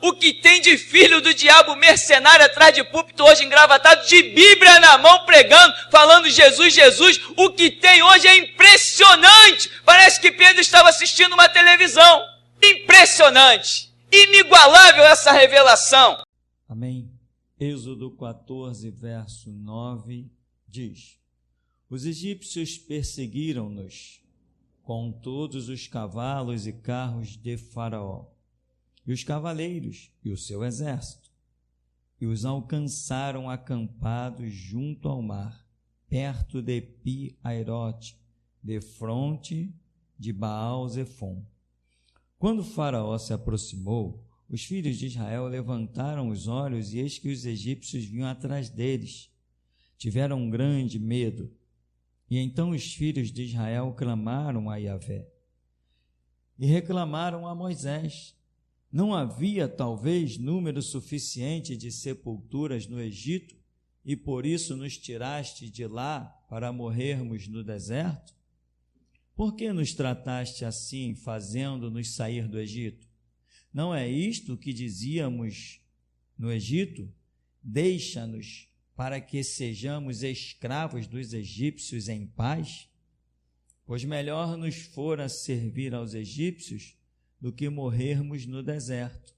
o que tem de filho do diabo mercenário atrás de púlpito hoje engravatado, de Bíblia na mão pregando, falando Jesus, Jesus, o que tem hoje é impressionante. Parece que Pedro estava assistindo uma televisão. Impressionante, inigualável essa revelação. Amém. Êxodo 14, verso 9 diz: os egípcios perseguiram-nos com todos os cavalos e carros de Faraó, e os cavaleiros e o seu exército, e os alcançaram acampados junto ao mar, perto de Pi-Airote, defronte de Baal-Zefon. Quando Faraó se aproximou, os filhos de Israel levantaram os olhos, e eis que os egípcios vinham atrás deles. Tiveram um grande medo. E então os filhos de Israel clamaram a Yahvé e reclamaram a Moisés: não havia talvez número suficiente de sepulturas no Egito, e por isso nos tiraste de lá para morrermos no deserto? Por que nos trataste assim, fazendo-nos sair do Egito? Não é isto que dizíamos no Egito? Deixa-nos para que sejamos escravos dos egípcios em paz? Pois melhor nos fora servir aos egípcios do que morrermos no deserto.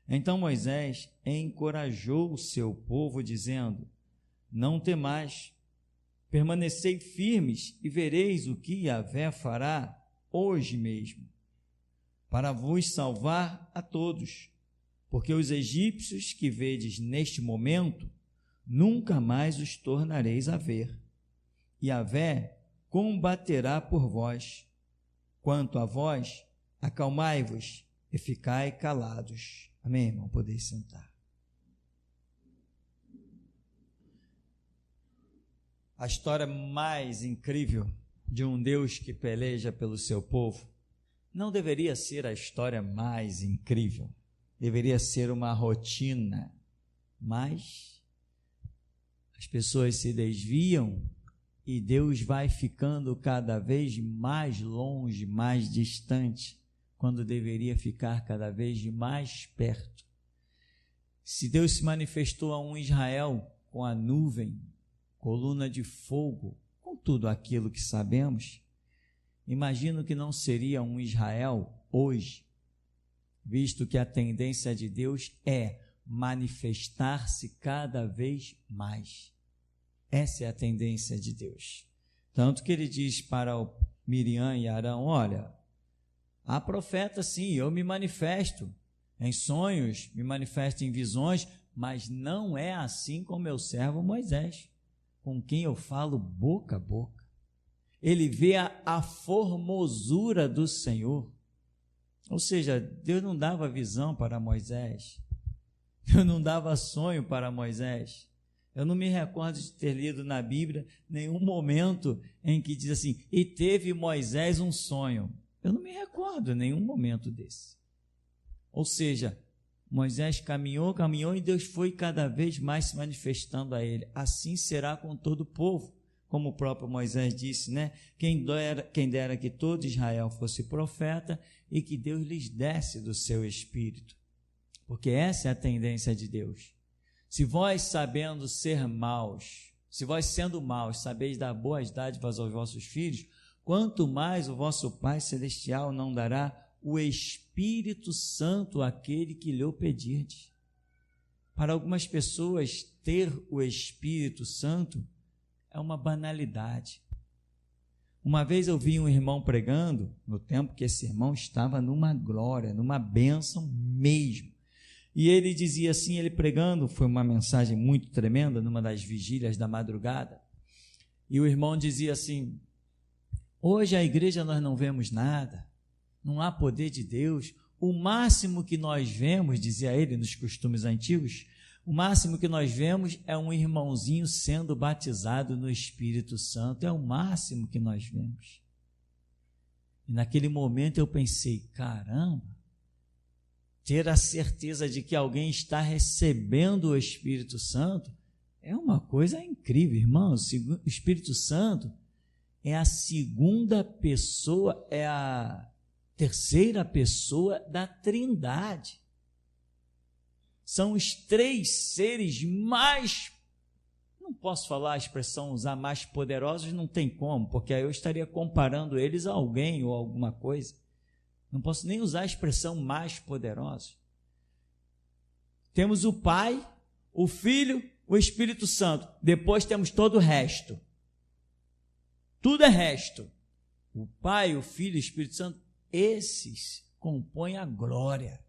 Então Moisés encorajou o seu povo, dizendo: não temais, permanecei firmes e vereis o que Yahvé fará hoje mesmo, para vos salvar a todos, porque os egípcios que vedes neste momento, nunca mais os tornareis a ver. Yahvé combaterá por vós. Quanto a vós, acalmai-vos e ficai calados. Amém, irmão? Podeis sentar. A história mais incrível de um Deus que peleja pelo seu povo não deveria ser a história mais incrível, deveria ser uma rotina, mas as pessoas se desviam e Deus vai ficando cada vez mais longe, mais distante, quando deveria ficar cada vez mais perto. Se Deus se manifestou a um Israel com a nuvem, coluna de fogo, com tudo aquilo que sabemos, imagino que não seria um Israel hoje, visto que a tendência de Deus é manifestar-se cada vez mais. Essa é a tendência de Deus. Tanto que ele diz para Miriam e Arão: olha, há profeta sim, eu me manifesto em sonhos, me manifesto em visões, mas não é assim com meu servo Moisés, com quem eu falo boca a boca. Ele vê a formosura do Senhor. Ou seja, Deus não dava visão para Moisés, Deus não dava sonho para Moisés. Eu não me recordo de ter lido na Bíblia nenhum momento em que diz assim: e teve Moisés um sonho. Eu não me recordo nenhum momento desse. Ou seja, Moisés caminhou e Deus foi cada vez mais se manifestando a ele. Assim será com todo o povo, como o próprio Moisés disse, né? Quem dera que todo Israel fosse profeta e que Deus lhes desse do seu espírito, porque essa é a tendência de Deus. Se vós, sabendo ser maus, se vós sendo maus, sabeis dar boas dádivas aos vossos filhos, quanto mais o vosso Pai Celestial não dará o Espírito Santo àquele que lhe o pedirdes. Para algumas pessoas, ter o Espírito Santo é uma banalidade. Uma vez eu vi um irmão pregando, no tempo que esse irmão estava numa glória, numa bênção mesmo. E ele dizia assim, ele pregando, foi uma mensagem muito tremenda, numa das vigílias da madrugada. E o irmão dizia assim: hoje a igreja nós não vemos nada, não há poder de Deus. O máximo que nós vemos, dizia ele nos costumes antigos, o máximo que nós vemos é um irmãozinho sendo batizado no Espírito Santo, é o máximo que nós vemos. E naquele momento eu pensei, caramba, ter a certeza de que alguém está recebendo o Espírito Santo é uma coisa incrível, irmãos. O Espírito Santo é a segunda pessoa, é a terceira pessoa da Trindade. são os 3 seres mais, não posso falar a expressão usar mais poderosos, não tem como, porque aí eu estaria comparando eles a alguém ou alguma coisa. Não posso nem usar a expressão mais poderosos. Temos o Pai, o Filho, o Espírito Santo. Depois temos todo o resto. Tudo é resto. O Pai, o Filho e o Espírito Santo, esses compõem a glória.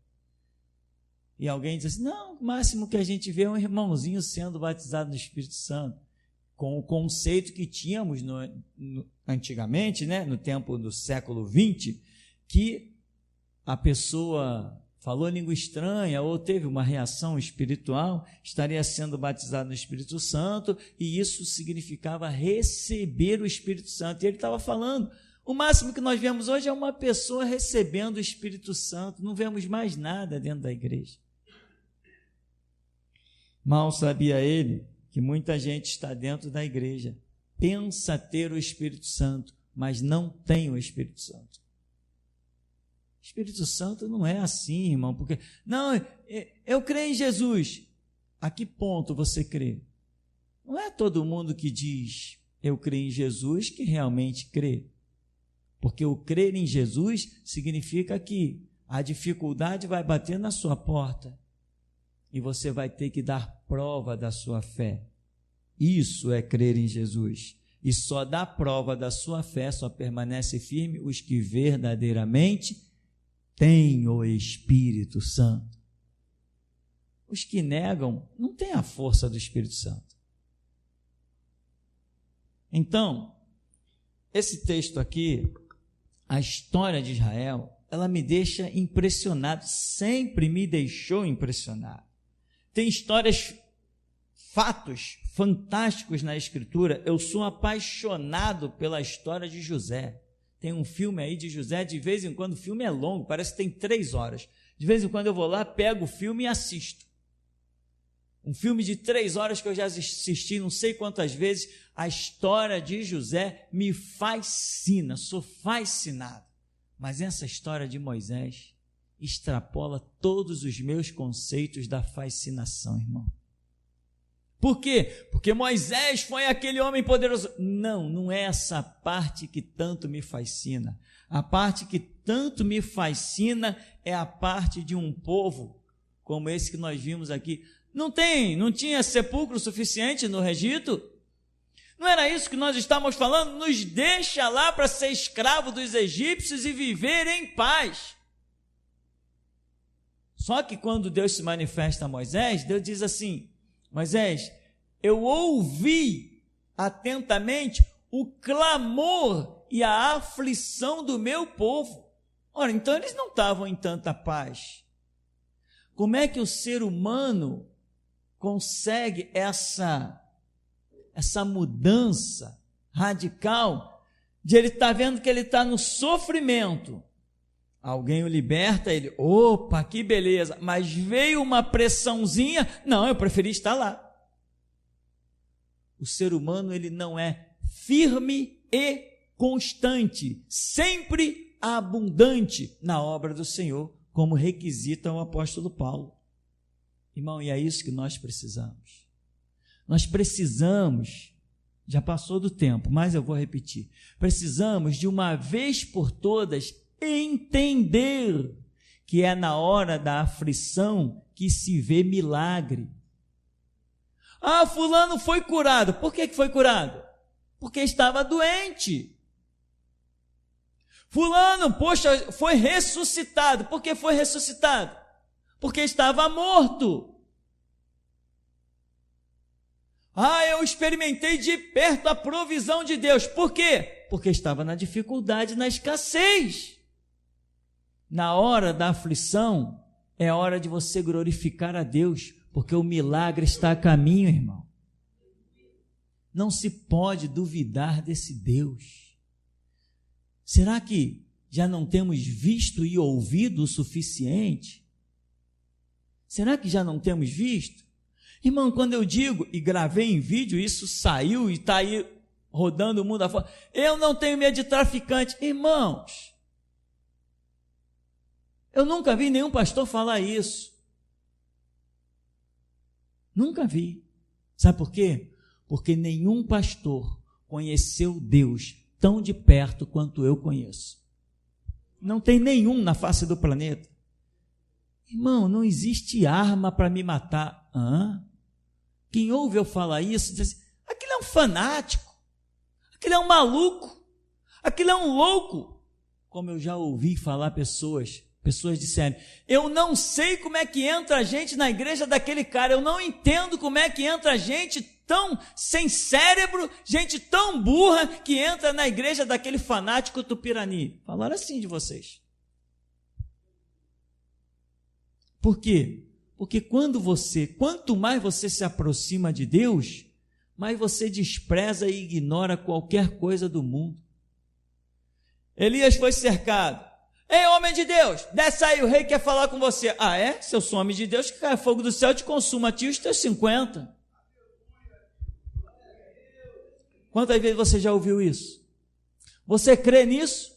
E alguém diz assim, não, o máximo que a gente vê é um irmãozinho sendo batizado no Espírito Santo. Com o conceito que tínhamos antigamente, né, no tempo do século XX, que a pessoa falou língua estranha ou teve uma reação espiritual, estaria sendo batizado no Espírito Santo, e isso significava receber o Espírito Santo. E ele estava falando, o máximo que nós vemos hoje é uma pessoa recebendo o Espírito Santo, não vemos mais nada dentro da igreja. Mal sabia ele que muita gente está dentro da igreja, pensa ter o Espírito Santo, mas não tem o Espírito Santo. O Espírito Santo não é assim, irmão, porque, não, eu creio em Jesus. A que ponto você crê? Não é todo mundo que diz, eu creio em Jesus, que realmente crê. Porque o crer em Jesus significa que a dificuldade vai bater na sua porta e você vai ter que dar prova da sua fé. Isso é crer em Jesus. E só dá prova da sua fé, só permanece firme os que verdadeiramente têm o Espírito Santo. Os que negam não têm a força do Espírito Santo. Então, esse texto aqui, a história de Israel, ela me deixa impressionado, sempre me deixou impressionado. Tem histórias, fatos fantásticos na Escritura. Eu sou apaixonado pela história de José. Tem um filme aí de José, de vez em quando o filme é longo, parece que tem 3 horas. De vez em quando eu vou lá, pego o filme e assisto. Um filme de 3 horas que eu já assisti não sei quantas vezes. A história de José me fascina, sou fascinado. Mas essa história de Moisés extrapola todos os meus conceitos da fascinação, irmão. Por quê? Porque Moisés foi aquele homem poderoso. Não, não é essa parte que tanto me fascina. A parte que tanto me fascina é a parte de um povo como esse que nós vimos aqui. Não tinha sepulcro suficiente no Egito? Não era isso que nós estávamos falando? Nos deixa lá para ser escravo dos egípcios e viver em paz. Só que quando Deus se manifesta a Moisés, Deus diz assim, Moisés, eu ouvi atentamente o clamor e a aflição do meu povo. Ora, então eles não estavam em tanta paz. Como é que o ser humano consegue essa mudança radical de ele estar vendo que ele está no sofrimento? Alguém o liberta, ele, opa, que beleza, mas veio uma pressãozinha, não, eu preferi estar lá. O ser humano, ele não é firme e constante, sempre abundante na obra do Senhor, como requisita o apóstolo Paulo. Irmão, e é isso que nós precisamos. Nós precisamos, já passou do tempo, mas eu vou repetir, precisamos de uma vez por todas entender que é na hora da aflição que se vê milagre. Ah, fulano foi curado. Por que foi curado? Porque estava doente. Fulano, poxa, foi ressuscitado. Por que foi ressuscitado? Porque estava morto. Ah, eu experimentei de perto a provisão de Deus. Por quê? Porque estava na dificuldade, na escassez. Na hora da aflição, é hora de você glorificar a Deus, porque o milagre está a caminho, irmão. Não se pode duvidar desse Deus. Será que já não temos visto e ouvido o suficiente? Será que já não temos visto? Irmão, quando eu digo, e gravei em vídeo, isso saiu e está aí rodando o mundo afora, eu não tenho medo de traficante. Irmãos, eu nunca vi nenhum pastor falar isso. Nunca vi. Sabe por quê? Porque nenhum pastor conheceu Deus tão de perto quanto eu conheço. Não tem nenhum na face do planeta. Irmão, não existe arma para me matar. Quem ouve eu falar isso, diz assim, aquilo é um fanático, aquilo é um maluco, aquilo é um louco. Como eu já ouvi falar pessoas disseram, eu não sei como é que entra a gente na igreja daquele cara, eu não entendo como é que entra gente tão sem cérebro, gente tão burra que entra na igreja daquele fanático Tupirani. Falaram assim de vocês. Por quê? Porque quanto mais você se aproxima de Deus, mais você despreza e ignora qualquer coisa do mundo. Elias foi cercado. Ei, homem de Deus, desce aí, o rei quer falar com você. Ah, é? Se eu sou homem de Deus, que cai fogo do céu te consuma a ti os teus 50. Quantas vezes você já ouviu isso? Você crê nisso?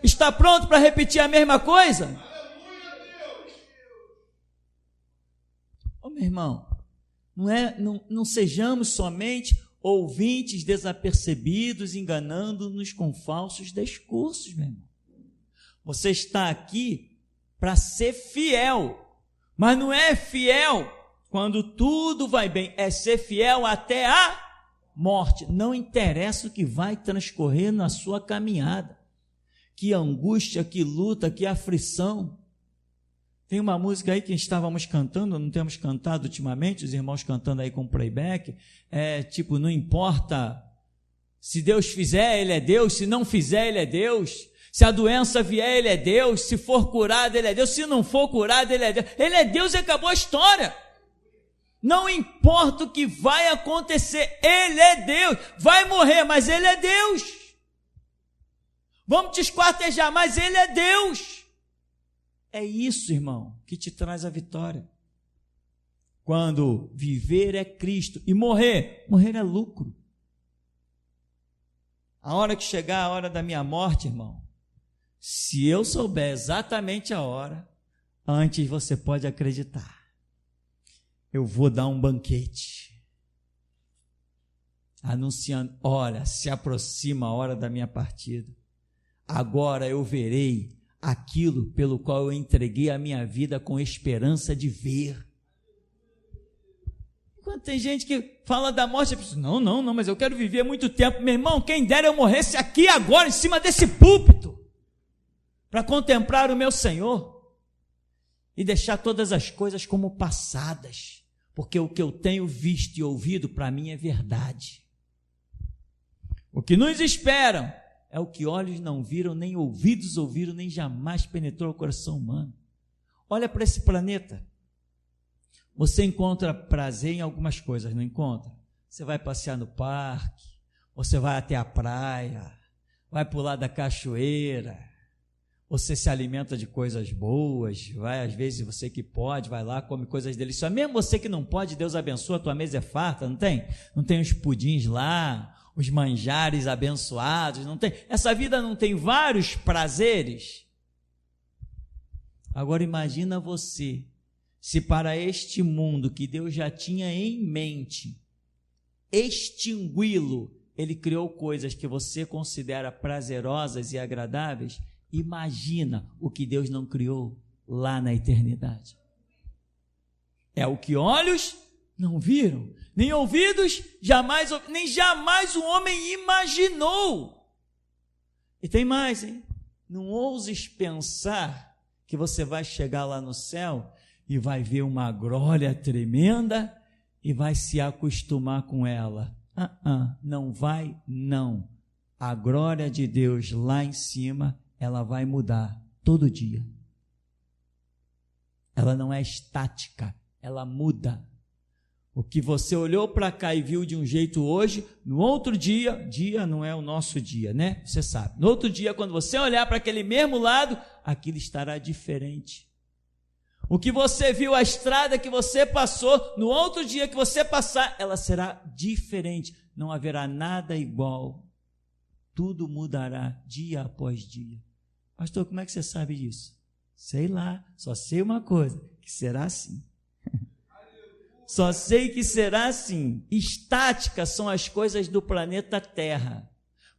Está pronto para repetir a mesma coisa? Meu irmão, não sejamos somente ouvintes desapercebidos, enganando-nos com falsos discursos, meu irmão. Você está aqui para ser fiel, mas não é fiel quando tudo vai bem, é ser fiel até a morte. Não interessa o que vai transcorrer na sua caminhada, que angústia, que luta, que aflição. Tem uma música aí que estávamos cantando, não temos cantado ultimamente, os irmãos cantando aí com playback, tipo, não importa, se Deus fizer, Ele é Deus, se não fizer, Ele é Deus, se a doença vier, Ele é Deus, se for curado, Ele é Deus, se não for curado, Ele é Deus e acabou a história. Não importa o que vai acontecer, Ele é Deus, vai morrer, mas Ele é Deus. Vamos te esquartejar, mas Ele é Deus. É isso, irmão, que te traz a vitória. Quando viver é Cristo e morrer é lucro. A hora que chegar a hora da minha morte, irmão, se eu souber exatamente a hora, antes você pode acreditar, eu vou dar um banquete, anunciando, olha, se aproxima a hora da minha partida, agora eu verei aquilo pelo qual eu entreguei a minha vida com esperança de ver. Enquanto tem gente que fala da morte, eu penso, não, mas eu quero viver muito tempo. Meu irmão, quem dera eu morresse aqui agora, em cima desse púlpito, para contemplar o meu Senhor e deixar todas as coisas como passadas, porque o que eu tenho visto e ouvido para mim é verdade. O que nos esperam é o que olhos não viram, nem ouvidos ouviram, nem jamais penetrou o coração humano. Olha para esse planeta. Você encontra prazer em algumas coisas, não encontra? Você vai passear no parque, você vai até a praia, vai pular da cachoeira, você se alimenta de coisas boas, vai, às vezes você que pode, vai lá, come coisas deliciosas. Mesmo você que não pode, Deus abençoa, a tua mesa é farta, não tem? Não tem os pudins lá, os manjares abençoados, não tem? Essa vida não tem vários prazeres? Agora imagina você, se para este mundo que Deus já tinha em mente extingui-lo, Ele criou coisas que você considera prazerosas e agradáveis, imagina o que Deus não criou lá na eternidade. É o que olhos não viram, nem ouvidos nem jamais o homem imaginou. E tem mais, hein? Não ouses pensar que você vai chegar lá no céu e vai ver uma glória tremenda e vai se acostumar com ela. Não vai, não. A glória de Deus lá em cima, ela vai mudar todo dia. Ela não é estática, ela muda. O que você olhou para cá e viu de um jeito hoje, no outro dia não é o nosso dia, né? Você sabe. No outro dia, quando você olhar para aquele mesmo lado, aquilo estará diferente. O que você viu, a estrada que você passou, no outro dia que você passar, ela será diferente. Não haverá nada igual. Tudo mudará dia após dia. Pastor, como é que você sabe disso? Sei lá, só sei uma coisa, que que será assim. Só sei que será assim. Estáticas são as coisas do planeta Terra.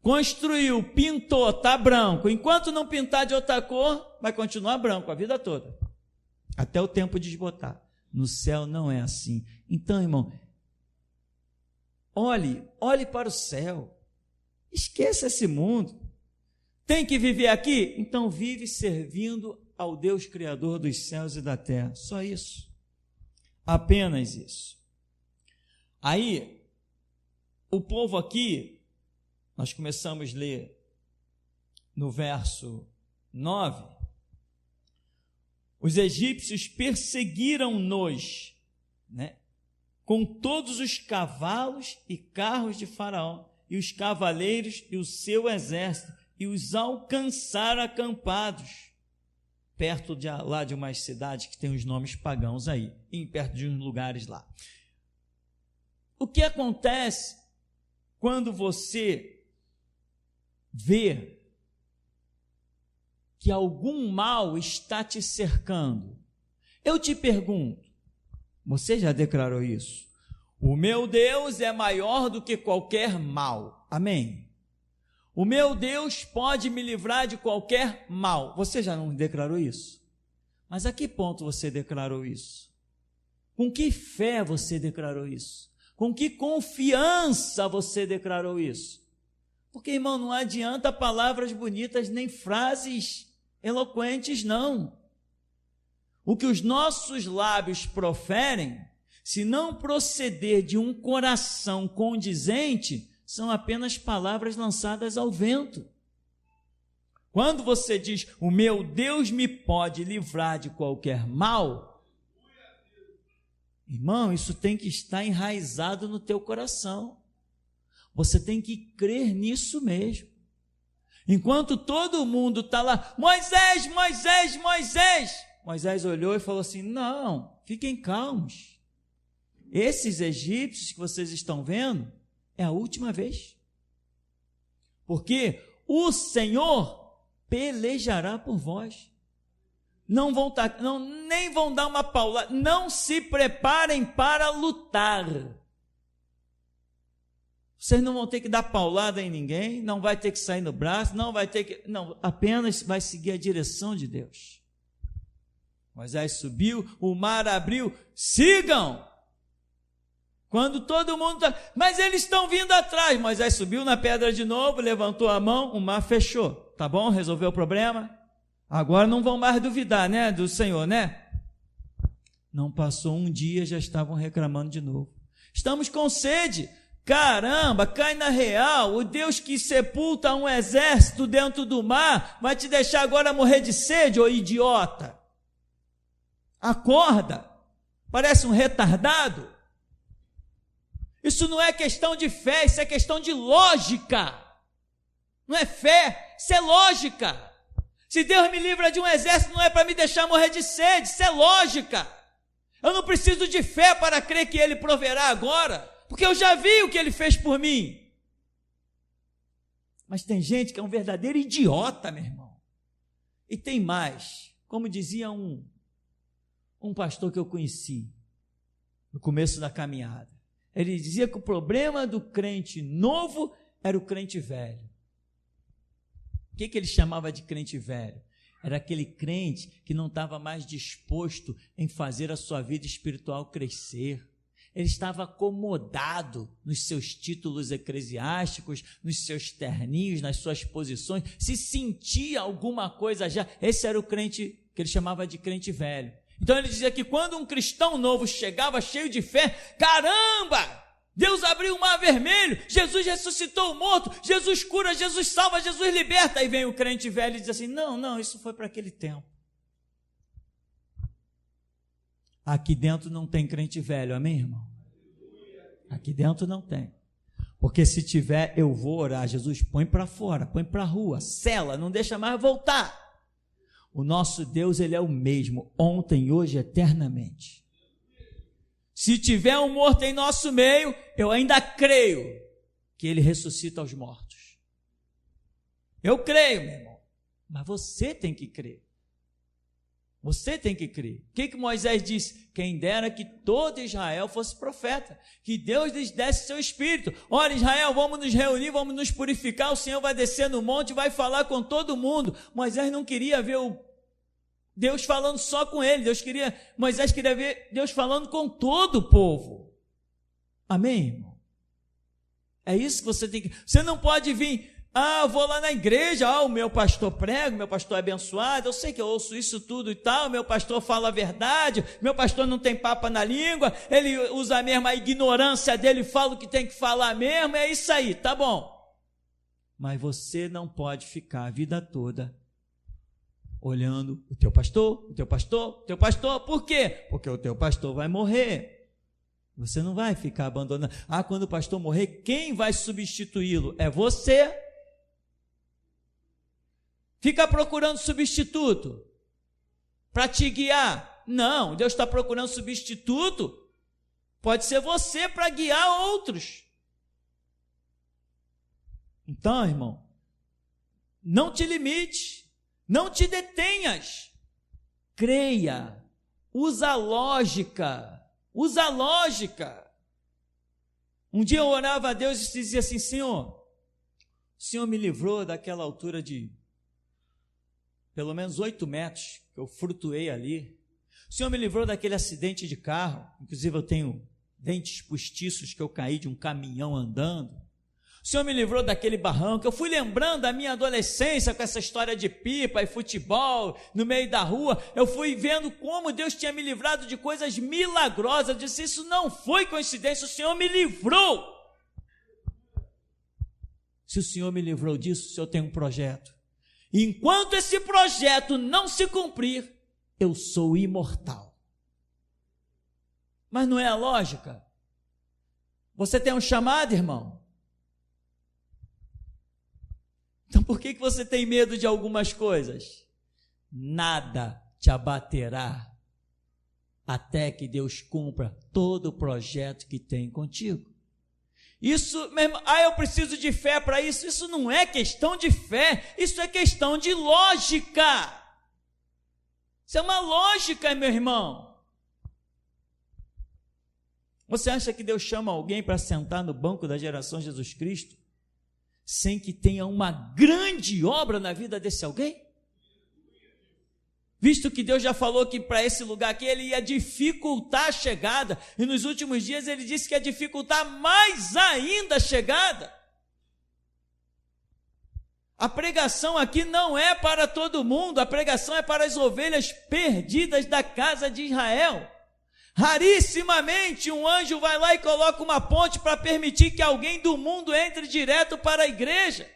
Construiu, pintou, está branco. Enquanto não pintar de outra cor, vai continuar branco a vida toda. Até o tempo desbotar. No céu não é assim. Então, irmão, olhe para o céu. Esqueça esse mundo. Tem que viver aqui? Então vive servindo ao Deus Criador dos céus e da terra. Só isso. Apenas isso. Aí, o povo aqui, nós começamos a ler no verso 9, os egípcios perseguiram-nos, né, com todos os cavalos e carros de Faraó, e os cavaleiros e o seu exército, e os alcançaram acampados, perto lá de umas cidades que tem os nomes pagãos aí, e perto de uns lugares lá. O que acontece quando você vê que algum mal está te cercando? Eu te pergunto, você já declarou isso? O meu Deus é maior do que qualquer mal. Amém? O meu Deus pode me livrar de qualquer mal. Você já não declarou isso? Mas a que ponto você declarou isso? Com que fé você declarou isso? Com que confiança você declarou isso? Porque, irmão, não adianta palavras bonitas nem frases eloquentes, não. O que os nossos lábios proferem, se não proceder de um coração condizente, são apenas palavras lançadas ao vento. Quando você diz, o meu Deus me pode livrar de qualquer mal, irmão, isso tem que estar enraizado no teu coração. Você tem que crer nisso mesmo. Enquanto todo mundo está lá, Moisés, Moisés, Moisés, Moisés olhou e falou assim, não, fiquem calmos. Esses egípcios que vocês estão vendo, é a última vez. Porque o Senhor pelejará por vós. Nem vão dar uma paulada, não se preparem para lutar. Vocês não vão ter que dar paulada em ninguém, não vai ter que sair no braço, não, apenas vai seguir a direção de Deus. Moisés subiu, o mar abriu, sigam! Quando todo mundo está, mas eles estão vindo atrás. Moisés subiu na pedra de novo, levantou a mão, o mar fechou. Tá bom? Resolveu o problema? Agora não vão mais duvidar, né, do Senhor, né? Não passou um dia, já estavam reclamando de novo. Estamos com sede. Caramba, cai na real. O Deus que sepulta um exército dentro do mar vai te deixar agora morrer de sede, ô idiota? Acorda. Parece um retardado. Isso não é questão de fé, isso é questão de lógica. Não é fé, isso é lógica. Se Deus me livra de um exército, não é para me deixar morrer de sede, isso é lógica. Eu não preciso de fé para crer que Ele proverá agora, porque eu já vi o que Ele fez por mim. Mas tem gente que é um verdadeiro idiota, meu irmão. E tem mais, como dizia um pastor que eu conheci, no começo da caminhada. Ele dizia que o problema do crente novo era o crente velho. O que ele chamava de crente velho? Era aquele crente que não estava mais disposto em fazer a sua vida espiritual crescer. Ele estava acomodado nos seus títulos eclesiásticos, nos seus terninhos, nas suas posições, se sentia alguma coisa já. Esse era o crente que ele chamava de crente velho. Então ele dizia que quando um cristão novo chegava cheio de fé, caramba, Deus abriu o mar vermelho, Jesus ressuscitou o morto, Jesus cura, Jesus salva, Jesus liberta. Aí vem o crente velho e diz assim, não, isso foi para aquele tempo. Aqui dentro não tem crente velho, amém, irmão? Aqui dentro não tem. Porque se tiver, eu vou orar. Jesus, põe para fora, põe para a rua, sela, não deixa mais voltar. O nosso Deus, Ele é o mesmo, ontem, hoje, eternamente. Se tiver um morto em nosso meio, eu ainda creio que Ele ressuscita aos mortos. Eu creio, meu irmão, mas você tem que crer. Você tem que crer. O que Moisés disse? Quem dera que todo Israel fosse profeta, que Deus lhes desse seu espírito. Olha, Israel, vamos nos reunir, vamos nos purificar, o Senhor vai descer no monte e vai falar com todo mundo. Moisés não queria ver Deus falando só com ele, Moisés queria ver Deus falando com todo o povo. Amém, irmão? É isso que você tem que... Você não pode vir... eu vou lá na igreja, o meu pastor prega, meu pastor é abençoado, eu sei que eu ouço isso tudo e tal, meu pastor fala a verdade, meu pastor não tem papa na língua, ele usa mesmo a ignorância dele, fala o que tem que falar mesmo, é isso aí, tá bom. Mas você não pode ficar a vida toda olhando o teu pastor, por quê? Porque o teu pastor vai morrer. Você não vai ficar abandonando. Quando o pastor morrer, quem vai substituí-lo? É você. Fica procurando substituto para te guiar. Não, Deus está procurando substituto. Pode ser você para guiar outros. Então, irmão, não te limite, não te detenhas. Creia, usa a lógica. Um dia eu orava a Deus e dizia assim: Senhor, o Senhor me livrou daquela altura de pelo menos 8 metros, que eu flutuei ali. O Senhor me livrou daquele acidente de carro, inclusive eu tenho dentes postiços que eu caí de um caminhão andando. O Senhor me livrou daquele barranco. Eu fui lembrando da minha adolescência com essa história de pipa e futebol no meio da rua. Eu fui vendo como Deus tinha me livrado de coisas milagrosas. Eu disse: isso não foi coincidência, o Senhor me livrou. Se o Senhor me livrou disso, o Senhor tem um projeto. E enquanto esse projeto não se cumprir, eu sou imortal. Mas não é a lógica? Você tem um chamado, irmão? Então por que você tem medo de algumas coisas? Nada te abaterá até que Deus cumpra todo o projeto que tem contigo. Isso mesmo, eu preciso de fé para isso. Isso não é questão de fé, isso é questão de lógica. Isso é uma lógica, meu irmão. Você acha que Deus chama alguém para sentar no banco da geração Jesus Cristo sem que tenha uma grande obra na vida desse alguém? Visto que Deus já falou que para esse lugar aqui Ele ia dificultar a chegada, e nos últimos dias Ele disse que ia dificultar mais ainda a chegada. A pregação aqui não é para todo mundo, a pregação é para as ovelhas perdidas da casa de Israel. Rarissimamente um anjo vai lá e coloca uma ponte para permitir que alguém do mundo entre direto para a igreja.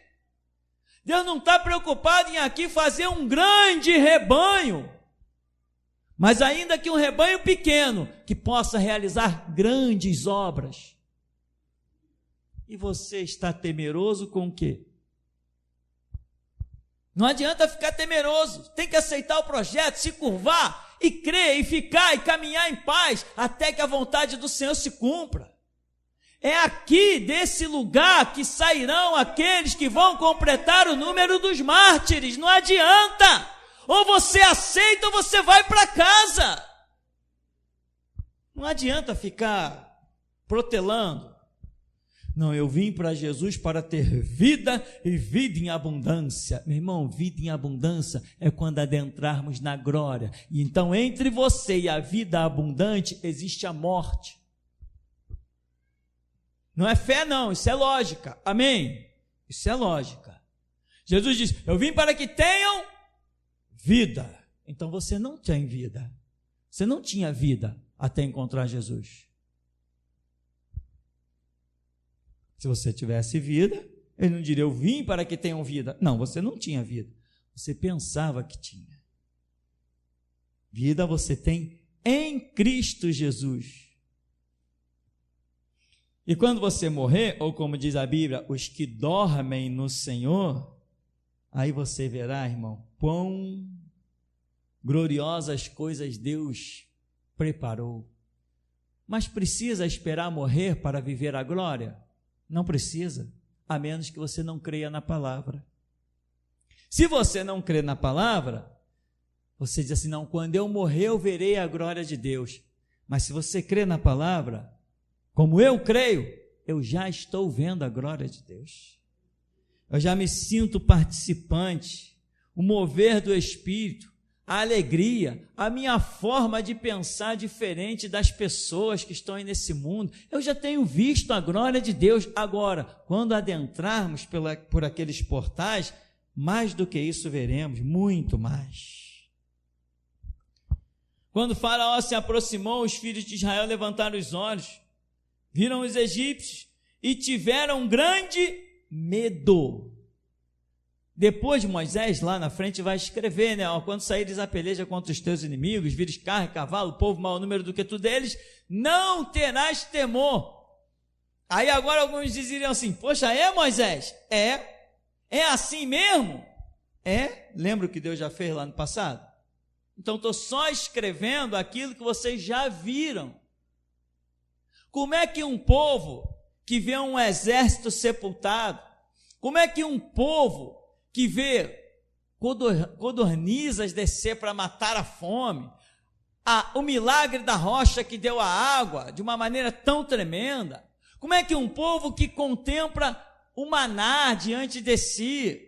Deus não está preocupado em aqui fazer um grande rebanho, mas ainda que um rebanho pequeno, que possa realizar grandes obras. E você está temeroso com o quê? Não adianta ficar temeroso, tem que aceitar o projeto, se curvar e crer, e ficar e caminhar em paz, até que a vontade do Senhor se cumpra. É aqui, desse lugar, que sairão aqueles que vão completar o número dos mártires. Não adianta, ou você aceita ou você vai para casa. Não adianta ficar protelando. Não, eu vim para Jesus para ter vida e vida em abundância. Meu irmão, vida em abundância é quando adentrarmos na glória. E então entre você e a vida abundante existe a morte. Não é fé não, isso é lógica, amém? Isso é lógica. Jesus disse: eu vim para que tenham vida. Então você não tem vida, você não tinha vida até encontrar Jesus. Se você tivesse vida, ele não diria: eu vim para que tenham vida. Não, você não tinha vida, você pensava que tinha. Vida você tem em Cristo Jesus. E quando você morrer, ou como diz a Bíblia, os que dormem no Senhor, aí você verá, irmão, quão gloriosas coisas Deus preparou. Mas precisa esperar morrer para viver a glória? Não precisa, a menos que você não creia na palavra. Se você não crê na palavra, Você diz assim, não, quando eu morrer eu verei a glória de Deus. Mas se você crê na palavra, como eu creio, eu já estou vendo a glória de Deus. Eu já me sinto participante, o mover do Espírito, a alegria, a minha forma de pensar diferente das pessoas que estão aí nesse mundo. Eu já tenho visto a glória de Deus. Agora, quando adentrarmos por aqueles portais, mais do que isso veremos, muito mais. Quando Faraó se aproximou, os filhos de Israel levantaram os olhos, viram os egípcios e tiveram grande medo. Depois Moisés, lá na frente, vai escrever, né? Quando saíres a peleja contra os teus inimigos, vires carro e cavalo, povo maior número do que tu deles, não terás temor. Aí agora alguns dizeriam assim, poxa, Moisés? É assim mesmo? Lembra o que Deus já fez lá no passado? Então estou só escrevendo aquilo que vocês já viram. Como é que um povo que vê um exército sepultado, como é que um povo que vê codornizes descer para matar a fome, o milagre da rocha que deu a água de uma maneira tão tremenda, como é que um povo que contempla o maná diante de si,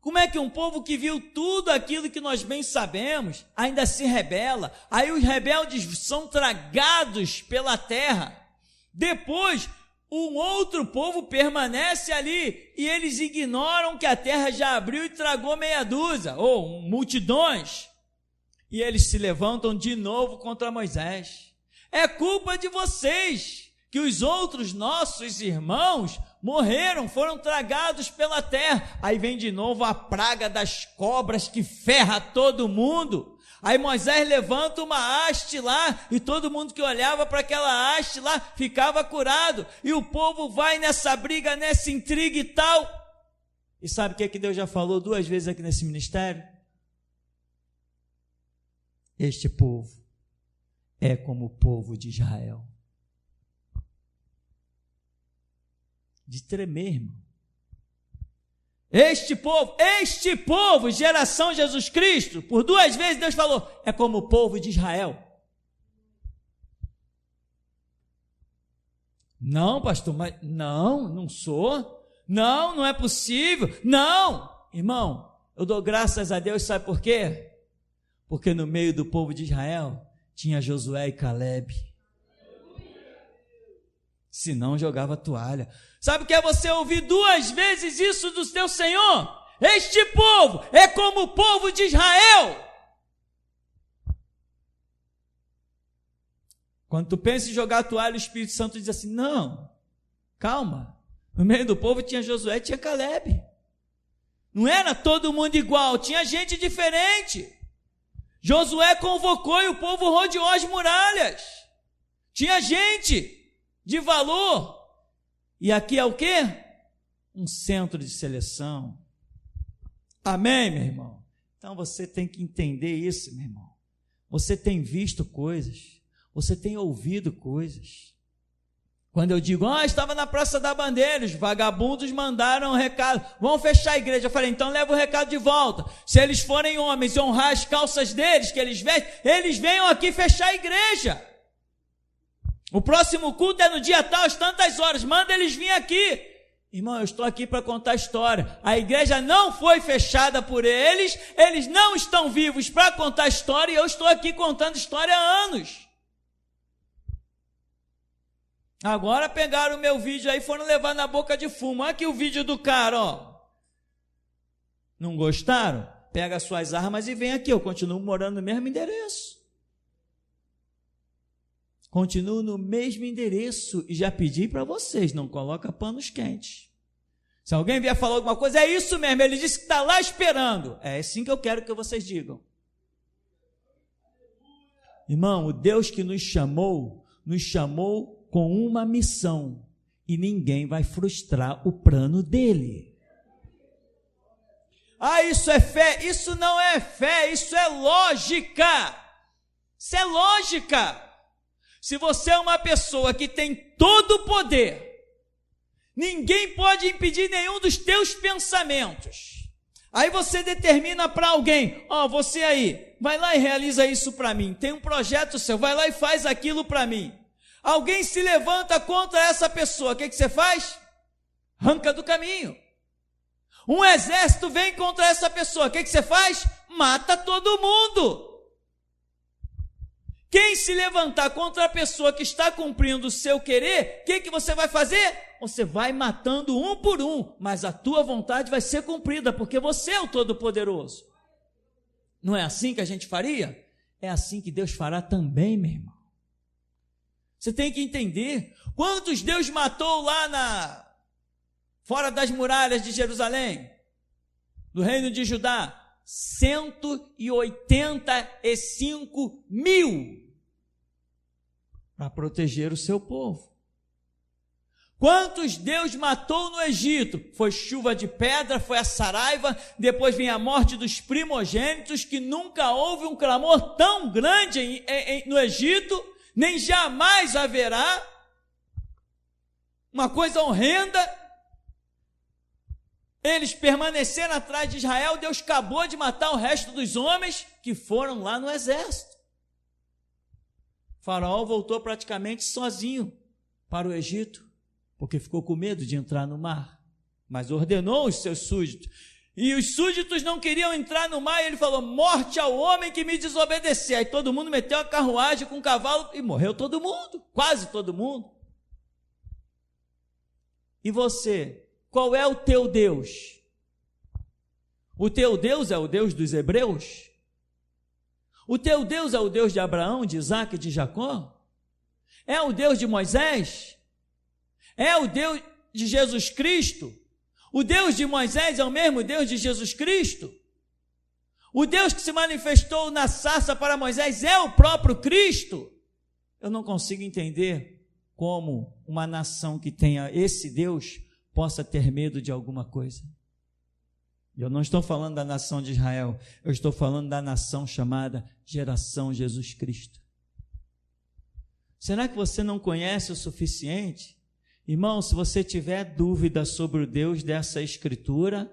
como é que um povo que viu tudo aquilo que nós bem sabemos, ainda se rebela? Aí os rebeldes são tragados pela terra. Depois, um outro povo permanece ali e eles ignoram que a terra já abriu e tragou meia dúzia, ou multidões. E eles se levantam de novo contra Moisés. É culpa de vocês que os outros nossos irmãos morreram, foram tragados pela terra. Aí vem de novo a praga das cobras que ferra todo mundo. Aí Moisés levanta uma haste lá e todo mundo que olhava para aquela haste lá ficava curado. E o povo vai nessa briga, nessa intriga e tal. E sabe o que Deus já falou 2 vezes aqui nesse ministério? Este povo é como o povo de Israel. De tremer, irmão. Este povo, geração Jesus Cristo, por 2 vezes Deus falou, é como o povo de Israel. Não, pastor, mas não sou. Não é possível. Não, irmão, eu dou graças a Deus, sabe por quê? Porque no meio do povo de Israel tinha Josué e Calebe. Se não, jogava toalha. Sabe o que é você ouvir 2 vezes isso do teu Senhor? Este povo é como o povo de Israel. Quando tu pensa em jogar a toalha, o Espírito Santo diz assim, não, calma. No meio do povo tinha Josué e tinha Calebe. Não era todo mundo igual, tinha gente diferente. Josué convocou e o povo rodeou as muralhas. Tinha gente de valor. E aqui é o quê? Um centro de seleção. Amém, meu irmão? Então você tem que entender isso, meu irmão. Você tem visto coisas, você tem ouvido coisas. Quando eu digo, estava na Praça da Bandeira, os vagabundos mandaram um recado, vão fechar a igreja. Eu falei, então leva o recado de volta. Se eles forem homens e honrar as calças deles, que eles vestem, eles venham aqui fechar a igreja. O próximo culto é no dia tal, às tantas horas, manda eles vir aqui. Irmão, eu estou aqui para contar a história. A igreja não foi fechada por eles não estão vivos para contar a história e eu estou aqui contando história há anos. Agora pegaram o meu vídeo aí e foram levar na boca de fumo. Olha aqui o vídeo do cara, ó. Não gostaram? Pega as suas armas e vem aqui. Eu continuo morando no mesmo endereço. Continuo no mesmo endereço e já pedi para vocês, não coloca panos quentes. Se alguém vier falar alguma coisa, é isso mesmo, ele disse que está lá esperando. É assim que eu quero que vocês digam. Irmão, o Deus que nos chamou com uma missão e ninguém vai frustrar o plano dele. Isso é fé? Isso não é fé, isso é lógica. Isso é lógica. Se você é uma pessoa que tem todo o poder, ninguém pode impedir nenhum dos teus pensamentos. Aí você determina para alguém, você aí, vai lá e realiza isso para mim, tem um projeto seu, vai lá e faz aquilo para mim. Alguém se levanta contra essa pessoa, o que você faz? Arranca do caminho. Um exército vem contra essa pessoa, o que você faz? Mata todo mundo. Quem se levantar contra a pessoa que está cumprindo o seu querer, o que você vai fazer? Você vai matando um por um, mas a tua vontade vai ser cumprida, porque você é o Todo-Poderoso. Não é assim que a gente faria? É assim que Deus fará também, meu irmão. Você tem que entender, quantos Deus matou lá fora das muralhas de Jerusalém, do reino de Judá? 185 mil para proteger o seu povo. Quantos Deus matou no Egito? Foi chuva de pedra, foi a saraiva, depois vem a morte dos primogênitos, que nunca houve um clamor tão grande no Egito, nem jamais haverá. Uma coisa horrenda. Eles permaneceram atrás de Israel, Deus acabou de matar o resto dos homens que foram lá no exército. Faraó voltou praticamente sozinho para o Egito, porque ficou com medo de entrar no mar, mas ordenou os seus súditos, e os súditos não queriam entrar no mar, e ele falou: morte ao homem que me desobedecer. Aí todo mundo meteu a carruagem com o cavalo, e morreu todo mundo, quase todo mundo. E você, qual é o teu Deus? O teu Deus é o Deus dos hebreus? O teu Deus é o Deus de Abraão, de Isaac e de Jacó? É o Deus de Moisés? É o Deus de Jesus Cristo? O Deus de Moisés é o mesmo Deus de Jesus Cristo? O Deus que se manifestou na sarça para Moisés é o próprio Cristo? Eu não consigo entender como uma nação que tenha esse Deus possa ter medo de alguma coisa. Eu não estou falando da nação de Israel, eu estou falando da nação chamada Geração Jesus Cristo. Será que você não conhece o suficiente? Irmão, se você tiver dúvida sobre o Deus dessa escritura,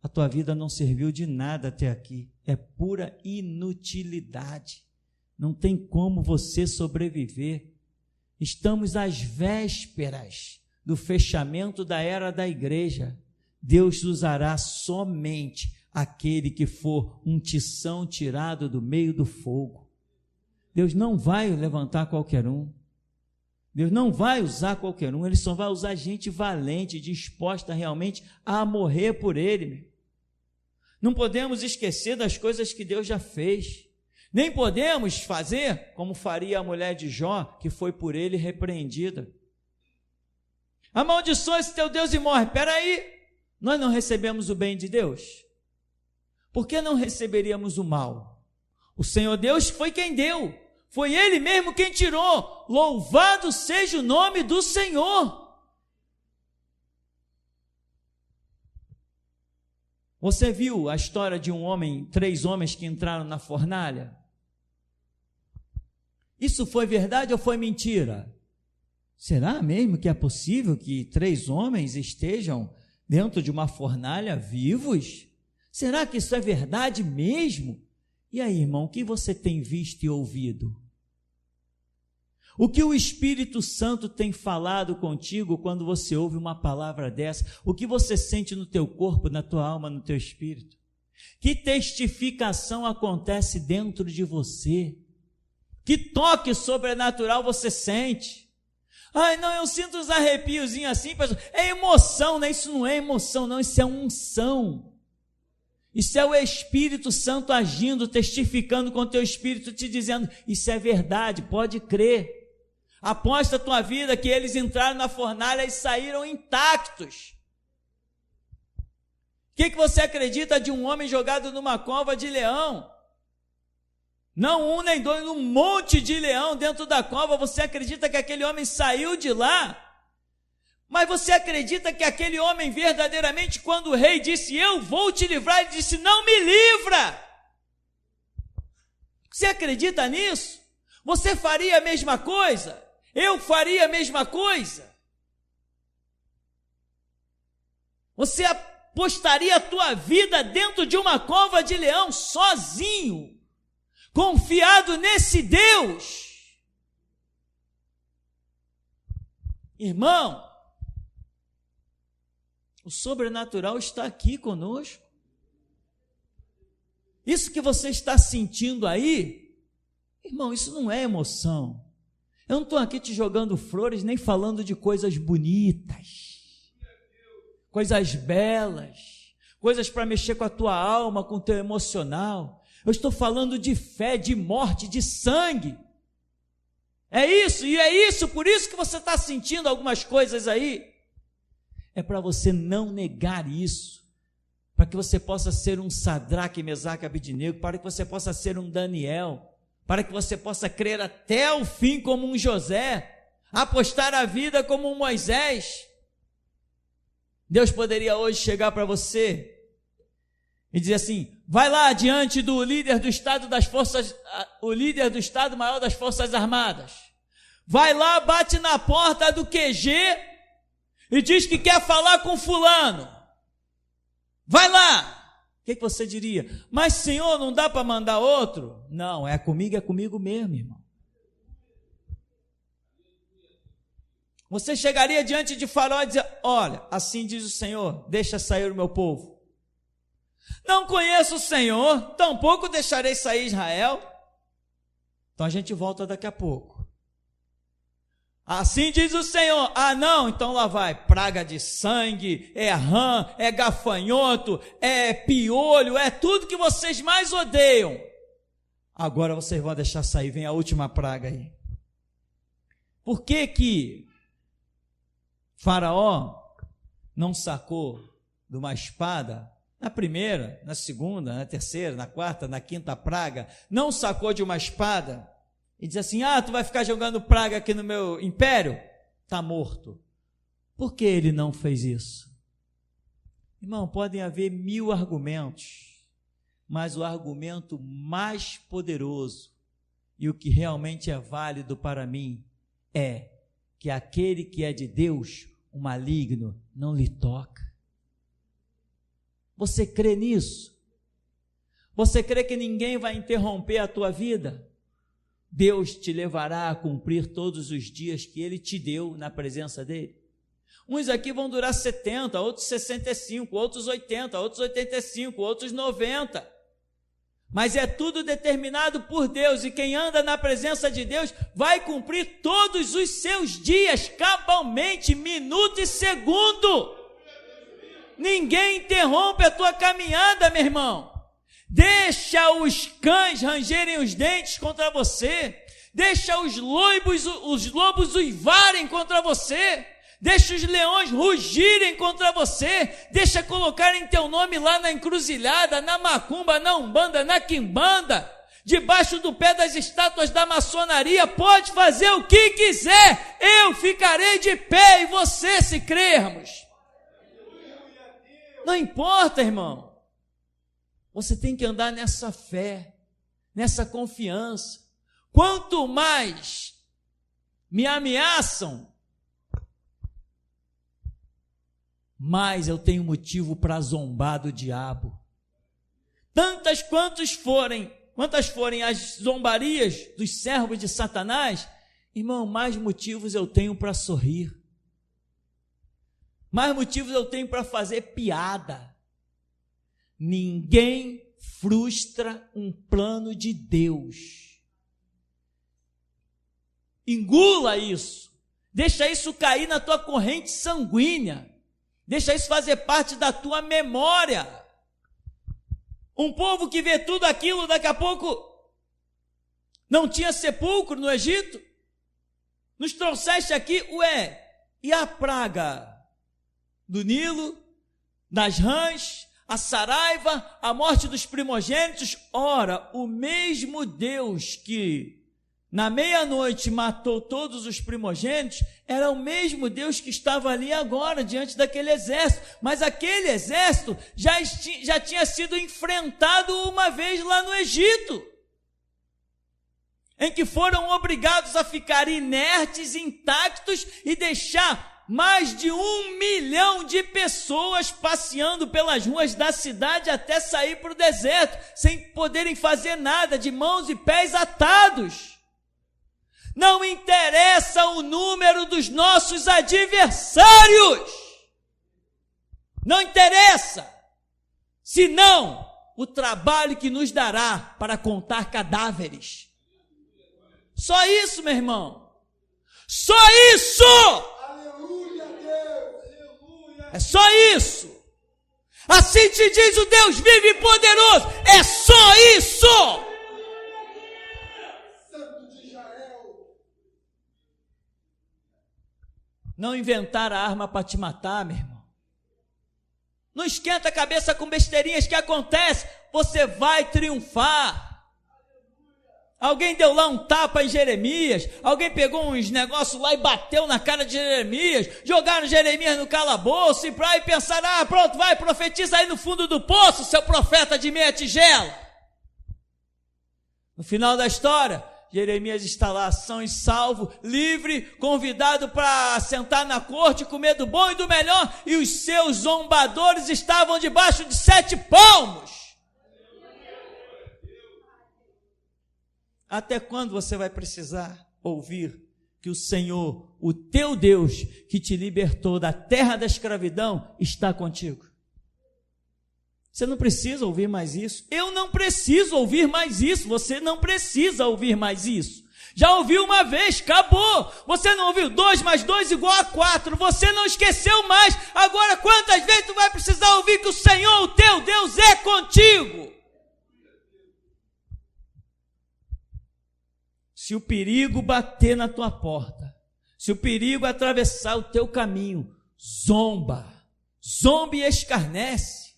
a tua vida não serviu de nada até aqui, é pura inutilidade, não tem como você sobreviver. Estamos às vésperas do fechamento da era da igreja. Deus usará somente aquele que for um tição tirado do meio do fogo. Deus não vai levantar qualquer um. Deus não vai usar qualquer um, Ele só vai usar gente valente, disposta realmente a morrer por Ele. Não podemos esquecer das coisas que Deus já fez. Nem podemos fazer como faria a mulher de Jó, que foi por Ele repreendida. Amaldiçoa esse teu Deus e morre. Espera aí, nós não recebemos o bem de Deus? Por que não receberíamos o mal? O Senhor Deus foi quem deu. Foi Ele mesmo quem tirou. Louvado seja o nome do Senhor. Você viu a história de 3 homens que entraram na fornalha? Isso foi verdade ou foi mentira? Será mesmo que é possível que 3 homens estejam dentro de uma fornalha vivos? Será que isso é verdade mesmo? E aí, irmão, o que você tem visto e ouvido? O que o Espírito Santo tem falado contigo quando você ouve uma palavra dessa? O que você sente no teu corpo, na tua alma, no teu espírito? Que testificação acontece dentro de você? Que toque sobrenatural você sente? Ai, não, eu sinto uns arrepiozinhos assim, pastor. É emoção, né? Isso não é emoção, não, isso é unção. Isso é o Espírito Santo agindo, testificando com o teu espírito, te dizendo: isso é verdade, pode crer. Aposta a tua vida que eles entraram na fornalha e saíram intactos. O que você acredita de um homem jogado numa cova de leão? Não 1 nem 2, um monte de leão dentro da cova. Você acredita que aquele homem saiu de lá? Mas você acredita que aquele homem verdadeiramente, quando o rei disse: eu vou te livrar, ele disse: não me livra? Você acredita nisso? Você faria a mesma coisa? Eu faria a mesma coisa? Você postaria a tua vida dentro de uma cova de leão, sozinho, confiado nesse Deus? Irmão, o sobrenatural está aqui conosco. Isso que você está sentindo aí, irmão, isso não é emoção. Eu não estou aqui te jogando flores, nem falando de coisas bonitas, coisas belas, coisas para mexer com a tua alma, com o teu emocional. Eu estou falando de fé, de morte, de sangue. É isso, e é isso, por isso que você está sentindo algumas coisas aí. É para você não negar isso, para que você possa ser um Sadraque, Mesaque, Abednego, para que você possa ser um Daniel, para que você possa crer até o fim como um José, apostar a vida como um Moisés. Deus poderia hoje chegar para você e dizer assim: vai lá diante do líder do Estado das Forças, o líder do Estado-Maior das Forças Armadas, vai lá, bate na porta do QG e diz que quer falar com fulano. Vai lá. O que você diria? Mas, Senhor, não dá para mandar outro? Não, é comigo mesmo, irmão. Você chegaria diante de Faraó e dizer: olha, assim diz o Senhor, deixa sair o meu povo. Não conheço o Senhor, tampouco deixarei sair Israel. Então a gente volta daqui a pouco. Assim diz o Senhor. Ah, não, então lá vai, praga de sangue, é rã, é gafanhoto, é piolho, é tudo que vocês mais odeiam. Agora vocês vão deixar sair, vem a última praga aí. Por que Faraó não sacou de uma espada, na primeira, na segunda, na terceira, na quarta, na quinta praga, não sacou de uma espada e diz assim: ah, tu vai ficar jogando praga aqui no meu império? Está morto. Por que ele não fez isso? Irmão, podem haver 1000 argumentos, mas o argumento mais poderoso e o que realmente é válido para mim é que aquele que é de Deus, o maligno não lhe toca. Você crê nisso? Você crê que ninguém vai interromper a tua vida? Deus te levará a cumprir todos os dias que Ele te deu na presença dEle. Uns aqui vão durar 70, outros 65, outros 80, outros 85, outros 90. Mas é tudo determinado por Deus, e quem anda na presença de Deus vai cumprir todos os seus dias, cabalmente, minuto e segundo. Ninguém interrompe a tua caminhada, meu irmão. Deixa os cães rangerem os dentes contra você, deixa os lobos uivarem contra você, deixa os leões rugirem contra você, deixa colocarem teu nome lá na encruzilhada, na macumba, na umbanda, na quimbanda, debaixo do pé das estátuas da maçonaria. Pode fazer o que quiser, eu ficarei de pé e você, se crermos. Não importa, irmão. Você tem que andar nessa fé, nessa confiança. Quanto mais me ameaçam, mais eu tenho motivo para zombar do diabo. Quantas forem as zombarias dos servos de Satanás, irmão, mais motivos eu tenho para sorrir. Mais motivos eu tenho para fazer piada. Ninguém frustra um plano de Deus. Engula isso. Deixa isso cair na tua corrente sanguínea. Deixa isso fazer parte da tua memória. Um povo que vê tudo aquilo, daqui a pouco não tinha sepulcro no Egito. Nos trouxeste aqui, e a praga do Nilo, das rãs, a saraiva, a morte dos primogênitos? Ora, o mesmo Deus que na meia-noite matou todos os primogênitos, era o mesmo Deus que estava ali agora, diante daquele exército. Mas aquele exército já tinha sido enfrentado uma vez lá no Egito, em que foram obrigados a ficar inertes, intactos, e deixar mais de 1 milhão de pessoas passeando pelas ruas da cidade até sair para o deserto, sem poderem fazer nada, de mãos e pés atados. Não interessa o número dos nossos adversários, não interessa, senão o trabalho que nos dará para contar cadáveres. Só isso, meu irmão, só isso. É só isso. Assim te diz o Deus vivo e poderoso. É só isso. Santo de Israel. Não inventar a arma para te matar, meu irmão. Não esquenta a cabeça com besteirinhas que acontecem. Você vai triunfar. Alguém deu lá um tapa em Jeremias, alguém pegou uns negócios lá e bateu na cara de Jeremias, jogaram Jeremias no calabouço e para aí pensaram, pronto, vai, profetiza aí no fundo do poço, seu profeta de meia tigela. No final da história, Jeremias está lá são e salvo, livre, convidado para sentar na corte, comer do bom e do melhor, e os seus zombadores estavam debaixo de 7 palmos. Até quando você vai precisar ouvir que o Senhor, o teu Deus, que te libertou da terra da escravidão, está contigo? Você não precisa ouvir mais isso. Eu não preciso ouvir mais isso. Você não precisa ouvir mais isso. Já ouviu uma vez, acabou. Você não ouviu 2 mais 2 igual a 4. Você não esqueceu mais. Agora, quantas vezes tu vai precisar ouvir que o Senhor, o teu Deus, é contigo? Se o perigo bater na tua porta, se o perigo atravessar o teu caminho, zomba e escarnece.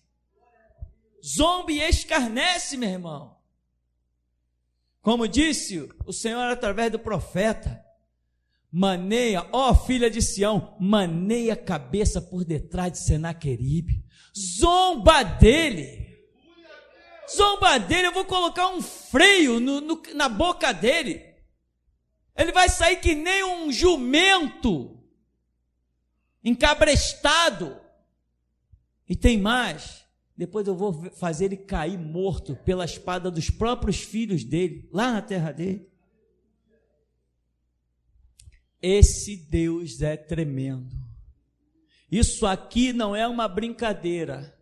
Zomba e escarnece, meu irmão. Como disse o Senhor através do profeta, maneia, ó filha de Sião, maneia a cabeça por detrás de Senaqueribe. Zomba dele, eu vou colocar um freio na boca dele. Ele vai sair que nem um jumento encabrestado. E tem mais, depois eu vou fazer ele cair morto pela espada dos próprios filhos dele, lá na terra dele. Esse Deus é tremendo. Isso aqui não é uma brincadeira.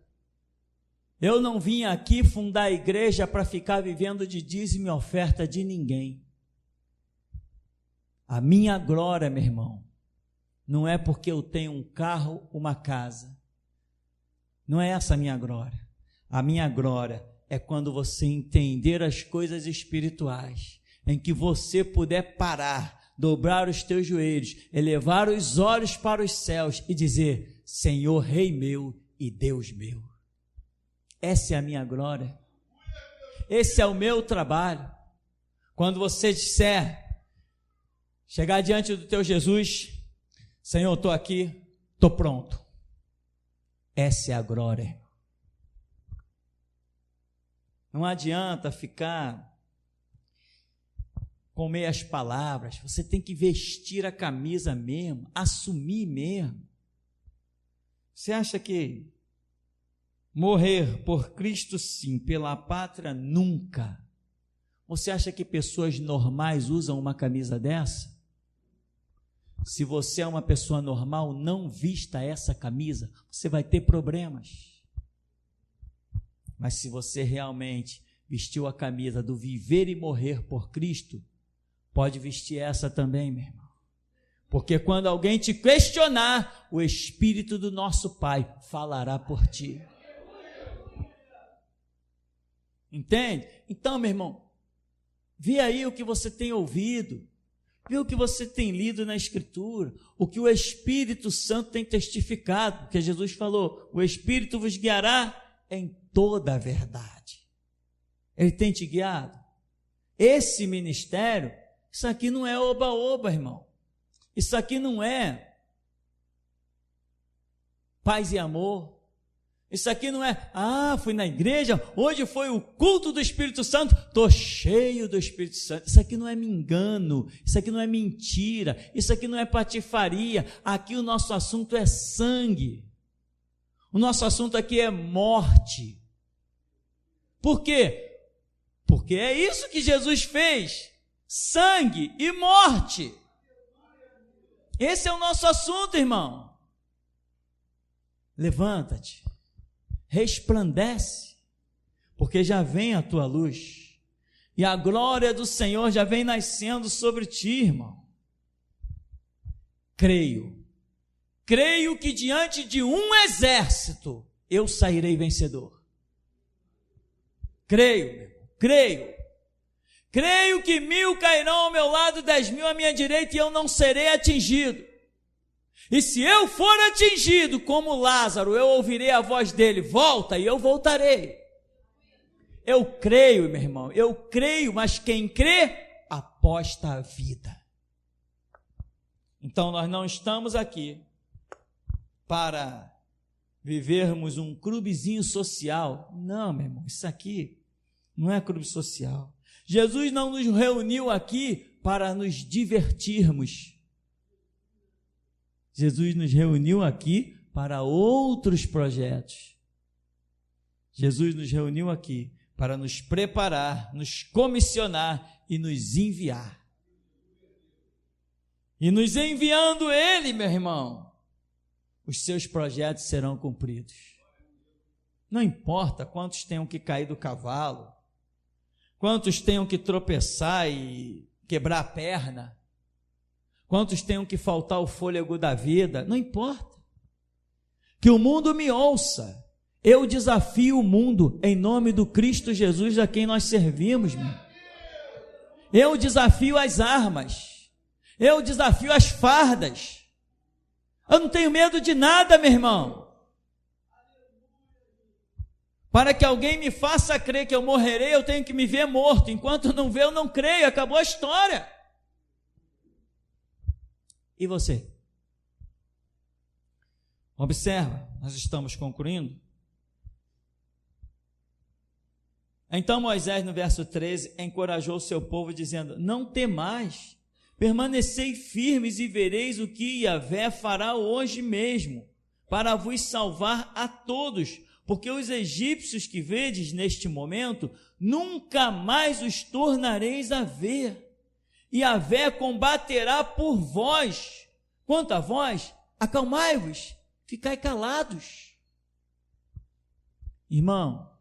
Eu não vim aqui fundar a igreja para ficar vivendo de dízimo e oferta de ninguém. A minha glória, meu irmão, não é porque eu tenho um carro, uma casa. Não é essa a minha glória. A minha glória é quando você entender as coisas espirituais, em que você puder parar, dobrar os teus joelhos, elevar os olhos para os céus e dizer: Senhor, Rei meu e Deus meu. Essa é a minha glória. Esse é o meu trabalho. Quando você disser, chegar diante do teu Jesus, Senhor, estou aqui, estou pronto. Essa é a glória. Não adianta ficar com meias palavras, você tem que vestir a camisa mesmo, assumir mesmo. Você acha que morrer por Cristo sim, pela pátria nunca? Você acha que pessoas normais usam uma camisa dessa? Se você é uma pessoa normal, não vista essa camisa, você vai ter problemas. Mas se você realmente vestiu a camisa do viver e morrer por Cristo, pode vestir essa também, meu irmão. Porque quando alguém te questionar, o Espírito do nosso Pai falará por ti. Entende? Então, meu irmão, vê aí o que você tem ouvido. Vê o que você tem lido na Escritura, o que o Espírito Santo tem testificado, porque Jesus falou, o Espírito vos guiará em toda a verdade. Ele tem te guiado. Esse ministério, isso aqui não é oba-oba, irmão. Isso aqui não é paz e amor. Isso aqui não é, fui na igreja, hoje foi o culto do Espírito Santo, estou cheio do Espírito Santo. Isso aqui não é me engano, isso aqui não é mentira, isso aqui não é patifaria. Aqui o nosso assunto é sangue. O nosso assunto aqui é morte. Por quê? Porque é isso que Jesus fez, sangue e morte. Esse é o nosso assunto, irmão. Levanta-te, resplandece, porque já vem a tua luz, e a glória do Senhor já vem nascendo sobre ti, irmão. Creio que diante de um exército eu sairei vencedor. Creio que 1000 cairão ao meu lado, 10.000 à minha direita, e eu não serei atingido. E se eu for atingido como Lázaro, eu ouvirei a voz dele, volta, e eu voltarei. Eu creio, meu irmão, eu creio, mas quem crê, aposta a vida. Então nós não estamos aqui para vivermos um clubezinho social. Não, meu irmão, isso aqui não é clube social. Jesus não nos reuniu aqui para nos divertirmos. Jesus nos reuniu aqui para outros projetos. Jesus nos reuniu aqui para nos preparar, nos comissionar e nos enviar. E nos enviando Ele, meu irmão, os seus projetos serão cumpridos. Não importa quantos tenham que cair do cavalo, quantos tenham que tropeçar e quebrar a perna, quantos tenham que faltar o fôlego da vida, não importa. Que o mundo me ouça. Eu desafio o mundo em nome do Cristo Jesus a quem nós servimos, meu. Eu desafio as armas. Eu desafio as fardas. Eu não tenho medo de nada, meu irmão. Para que alguém me faça crer que eu morrerei, eu tenho que me ver morto. Enquanto não ver, eu não creio. Acabou a história. E você? Observa, nós estamos concluindo. Então Moisés, no verso 13, encorajou o seu povo, dizendo: não temais, permanecei firmes e vereis o que Yahvé fará hoje mesmo, para vos salvar a todos, porque os egípcios que vedes neste momento, nunca mais os tornareis a ver. E Yahvé combaterá por vós. Quanto a vós, acalmai-vos, ficai calados. Irmão,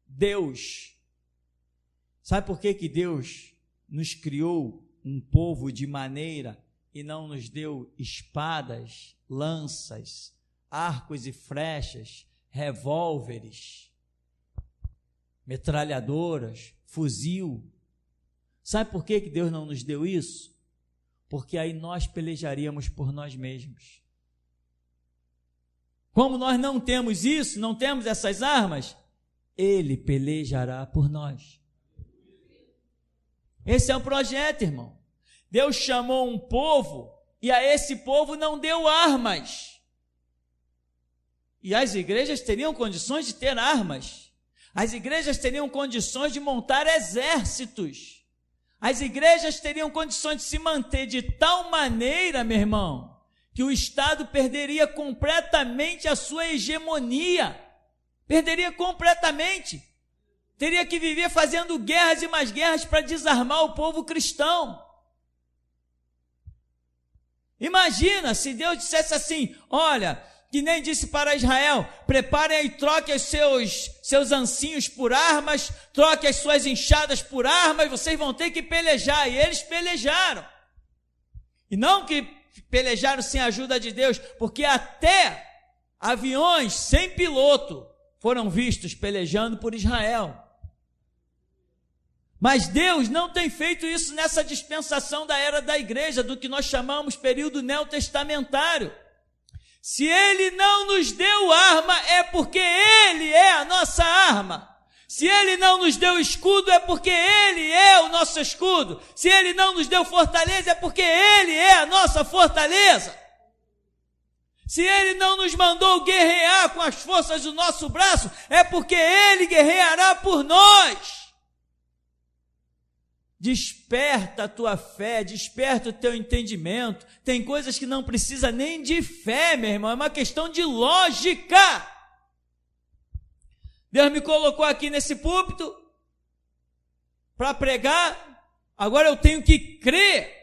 Deus, sabe por que Deus nos criou um povo de maneira e não nos deu espadas, lanças, arcos e flechas, revólveres, metralhadoras, fuzil? Sabe por que Deus não nos deu isso? Porque aí nós pelejaríamos por nós mesmos. Como nós não temos isso, não temos essas armas, Ele pelejará por nós. Esse é o projeto, irmão. Deus chamou um povo e a esse povo não deu armas. E as igrejas teriam condições de ter armas. As igrejas teriam condições de montar exércitos. As igrejas teriam condições de se manter de tal maneira, meu irmão, que o Estado perderia completamente a sua hegemonia. Perderia completamente. Teria que viver fazendo guerras e mais guerras para desarmar o povo cristão. Imagina se Deus dissesse assim: olha, que nem disse para Israel: preparem e troquem os seus ancinhos por armas, troquem as suas enxadas por armas, vocês vão ter que pelejar. E eles pelejaram. E não que pelejaram sem a ajuda de Deus, porque até aviões sem piloto foram vistos pelejando por Israel. Mas Deus não tem feito isso nessa dispensação da era da igreja, do que nós chamamos período neotestamentário. Se Ele não nos deu arma, é porque Ele é a nossa arma. Se Ele não nos deu escudo, é porque Ele é o nosso escudo. Se Ele não nos deu fortaleza, é porque Ele é a nossa fortaleza. Se Ele não nos mandou guerrear com as forças do nosso braço, é porque Ele guerreará por nós. Desperta a tua fé, desperta o teu entendimento. Tem coisas que não precisa nem de fé, meu irmão, é uma questão de lógica. Deus me colocou aqui nesse púlpito para pregar, agora eu tenho que crer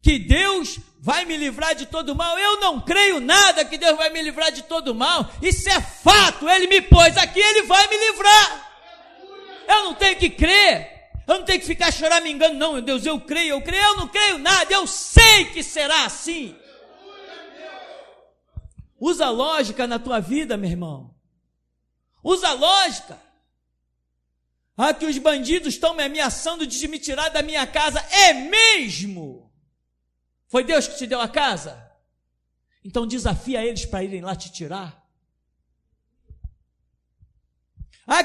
que Deus vai me livrar de todo mal. Eu não creio nada que Deus vai me livrar de todo mal, isso é fato, Ele me pôs aqui, Ele vai me livrar. Eu não tenho que crer, eu não tenho que ficar choramingando, não, meu Deus, eu não creio nada, eu sei que será assim. Usa lógica na tua vida, meu irmão, usa lógica. Que os bandidos estão me ameaçando de me tirar da minha casa, é mesmo? Foi Deus que te deu a casa? Então desafia eles para irem lá te tirar.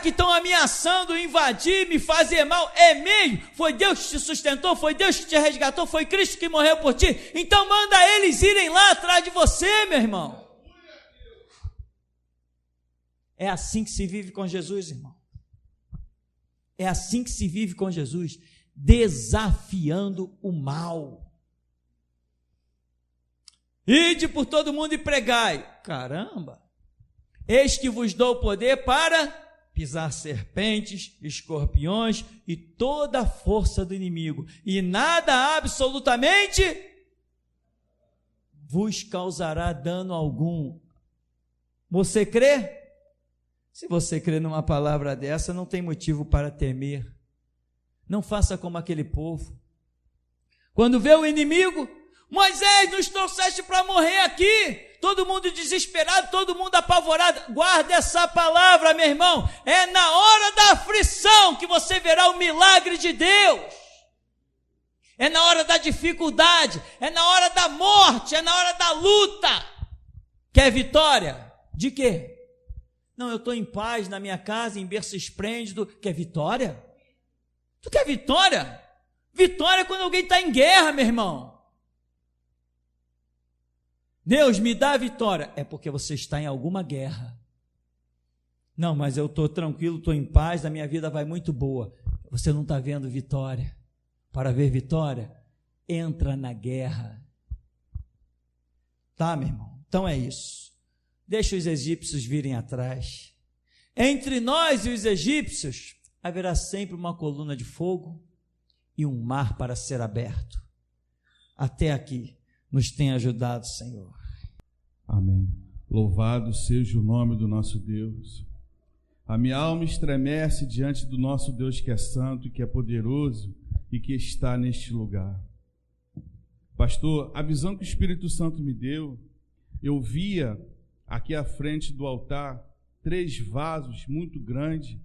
Que estão ameaçando invadir, me fazer mal, é mesmo? Foi Deus que te sustentou, foi Deus que te resgatou, foi Cristo que morreu por ti, então manda eles irem lá atrás de você, meu irmão. É assim que se vive com Jesus, irmão. É assim que se vive com Jesus, desafiando o mal. Ide por todo mundo e pregai. Caramba! Eis que vos dou poder para pisar serpentes, escorpiões e toda a força do inimigo, e nada absolutamente vos causará dano algum. Você crê? Se você crê numa palavra dessa, não tem motivo para temer. Não faça como aquele povo. Quando vê o inimigo, Moisés, nos trouxeste para morrer aqui. Todo mundo desesperado, todo mundo apavorado. Guarda essa palavra, meu irmão. É na hora da aflição que você verá o milagre de Deus. É na hora da dificuldade, é na hora da morte, é na hora da luta. Quer vitória? De quê? Não, eu estou em paz na minha casa, em berço esplêndido. Quer vitória? Tu quer vitória? Vitória é quando alguém está em guerra, meu irmão. Deus me dá a vitória. É porque você está em alguma guerra. Não, mas eu estou tranquilo, estou em paz, a minha vida vai muito boa. Você não está vendo vitória. Para ver vitória, entra na guerra. Tá, meu irmão? Então é isso. Deixa os egípcios virem atrás. Entre nós e os egípcios haverá sempre uma coluna de fogo e um mar para ser aberto. Até aqui nos tem ajudado, Senhor. Amém. Louvado seja o nome do nosso Deus. A minha alma estremece diante do nosso Deus que é santo e que é poderoso e que está neste lugar. Pastor, a visão que o Espírito Santo me deu, eu via aqui à frente do altar 3 vasos muito grandes,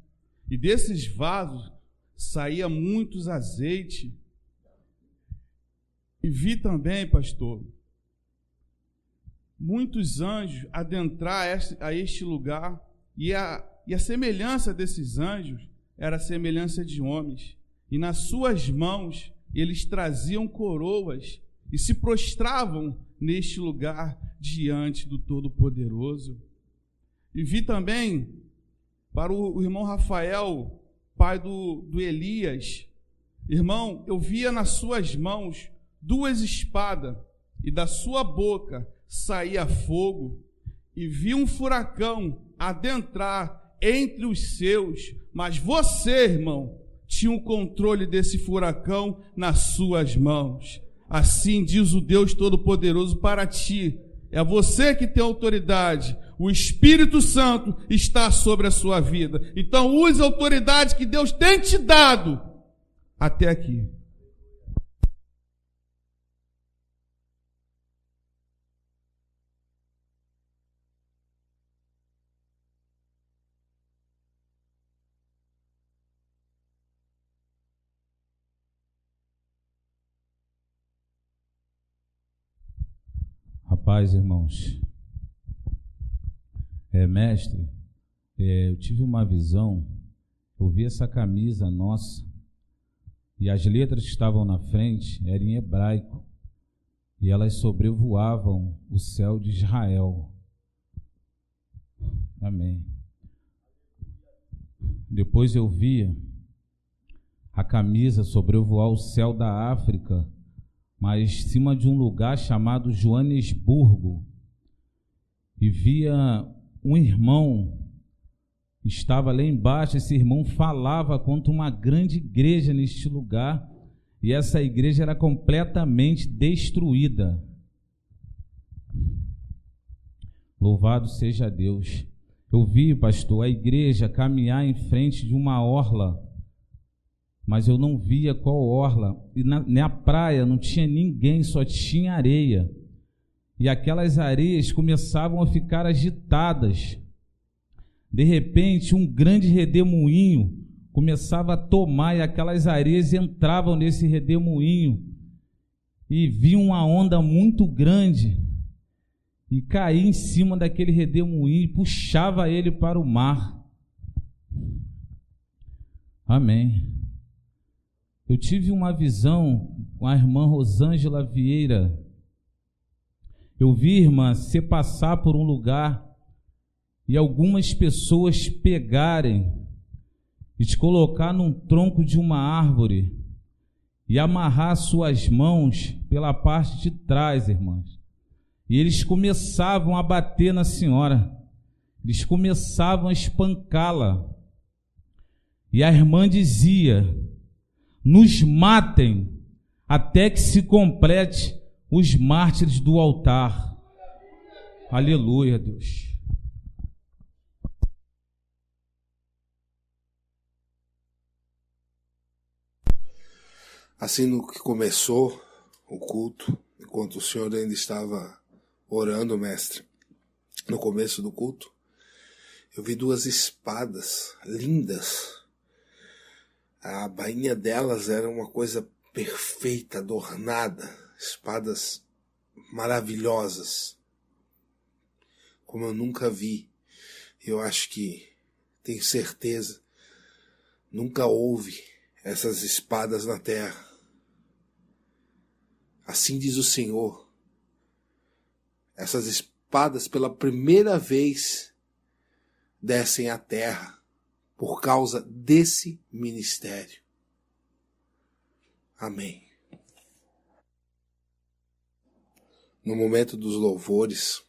e desses vasos saía muitos azeite. E vi também, pastor, muitos anjos adentrar a este lugar, e a semelhança desses anjos era a semelhança de homens, e nas suas mãos eles traziam coroas e se prostravam neste lugar diante do Todo-Poderoso. E vi também para o irmão Rafael, pai do Elias. Irmão, eu via nas suas mãos 2 espadas, e da sua boca saía fogo, e vi um furacão adentrar entre os seus, mas você, irmão, tinha o controle desse furacão nas suas mãos. Assim diz o Deus Todo-Poderoso para ti. É você que tem autoridade. O Espírito Santo está sobre a sua vida. Então use a autoridade que Deus tem te dado até aqui. Rapaz, irmãos, mestre, eu tive uma visão, eu vi essa camisa nossa, e as letras que estavam na frente eram em hebraico, e elas sobrevoavam o céu de Israel. Amém. Depois eu via a camisa sobrevoar o céu da África, mas em cima de um lugar chamado Joanesburgo, e via um irmão, estava lá embaixo, esse irmão falava contra uma grande igreja neste lugar, e essa igreja era completamente destruída. Louvado seja Deus. Eu vi, pastor, a igreja caminhar em frente de uma orla, mas eu não via qual orla. E na praia não tinha ninguém, só tinha areia. E aquelas areias começavam a ficar agitadas. De repente, um grande redemoinho começava a tomar, e aquelas areias entravam nesse redemoinho. E vi uma onda muito grande e caía em cima daquele redemoinho e puxava ele para o mar. Amém. Eu tive uma visão com a irmã Rosângela Vieira. Eu vi, irmã, você passar por um lugar e algumas pessoas pegarem e te colocar num tronco de uma árvore e amarrar suas mãos pela parte de trás, irmãs. E eles começavam a bater na senhora, eles começavam a espancá-la. E a irmã dizia: nos matem até que se complete os mártires do altar. Aleluia, Deus. Assim no que começou o culto, enquanto o senhor ainda estava orando, mestre, no começo do culto, eu vi duas espadas lindas. A bainha delas era uma coisa perfeita, adornada, espadas maravilhosas, como eu nunca vi. Eu acho que, tenho certeza, nunca houve essas espadas na terra. Assim diz o Senhor. Essas espadas pela primeira vez descem à terra por causa desse ministério. Amém. No momento dos louvores,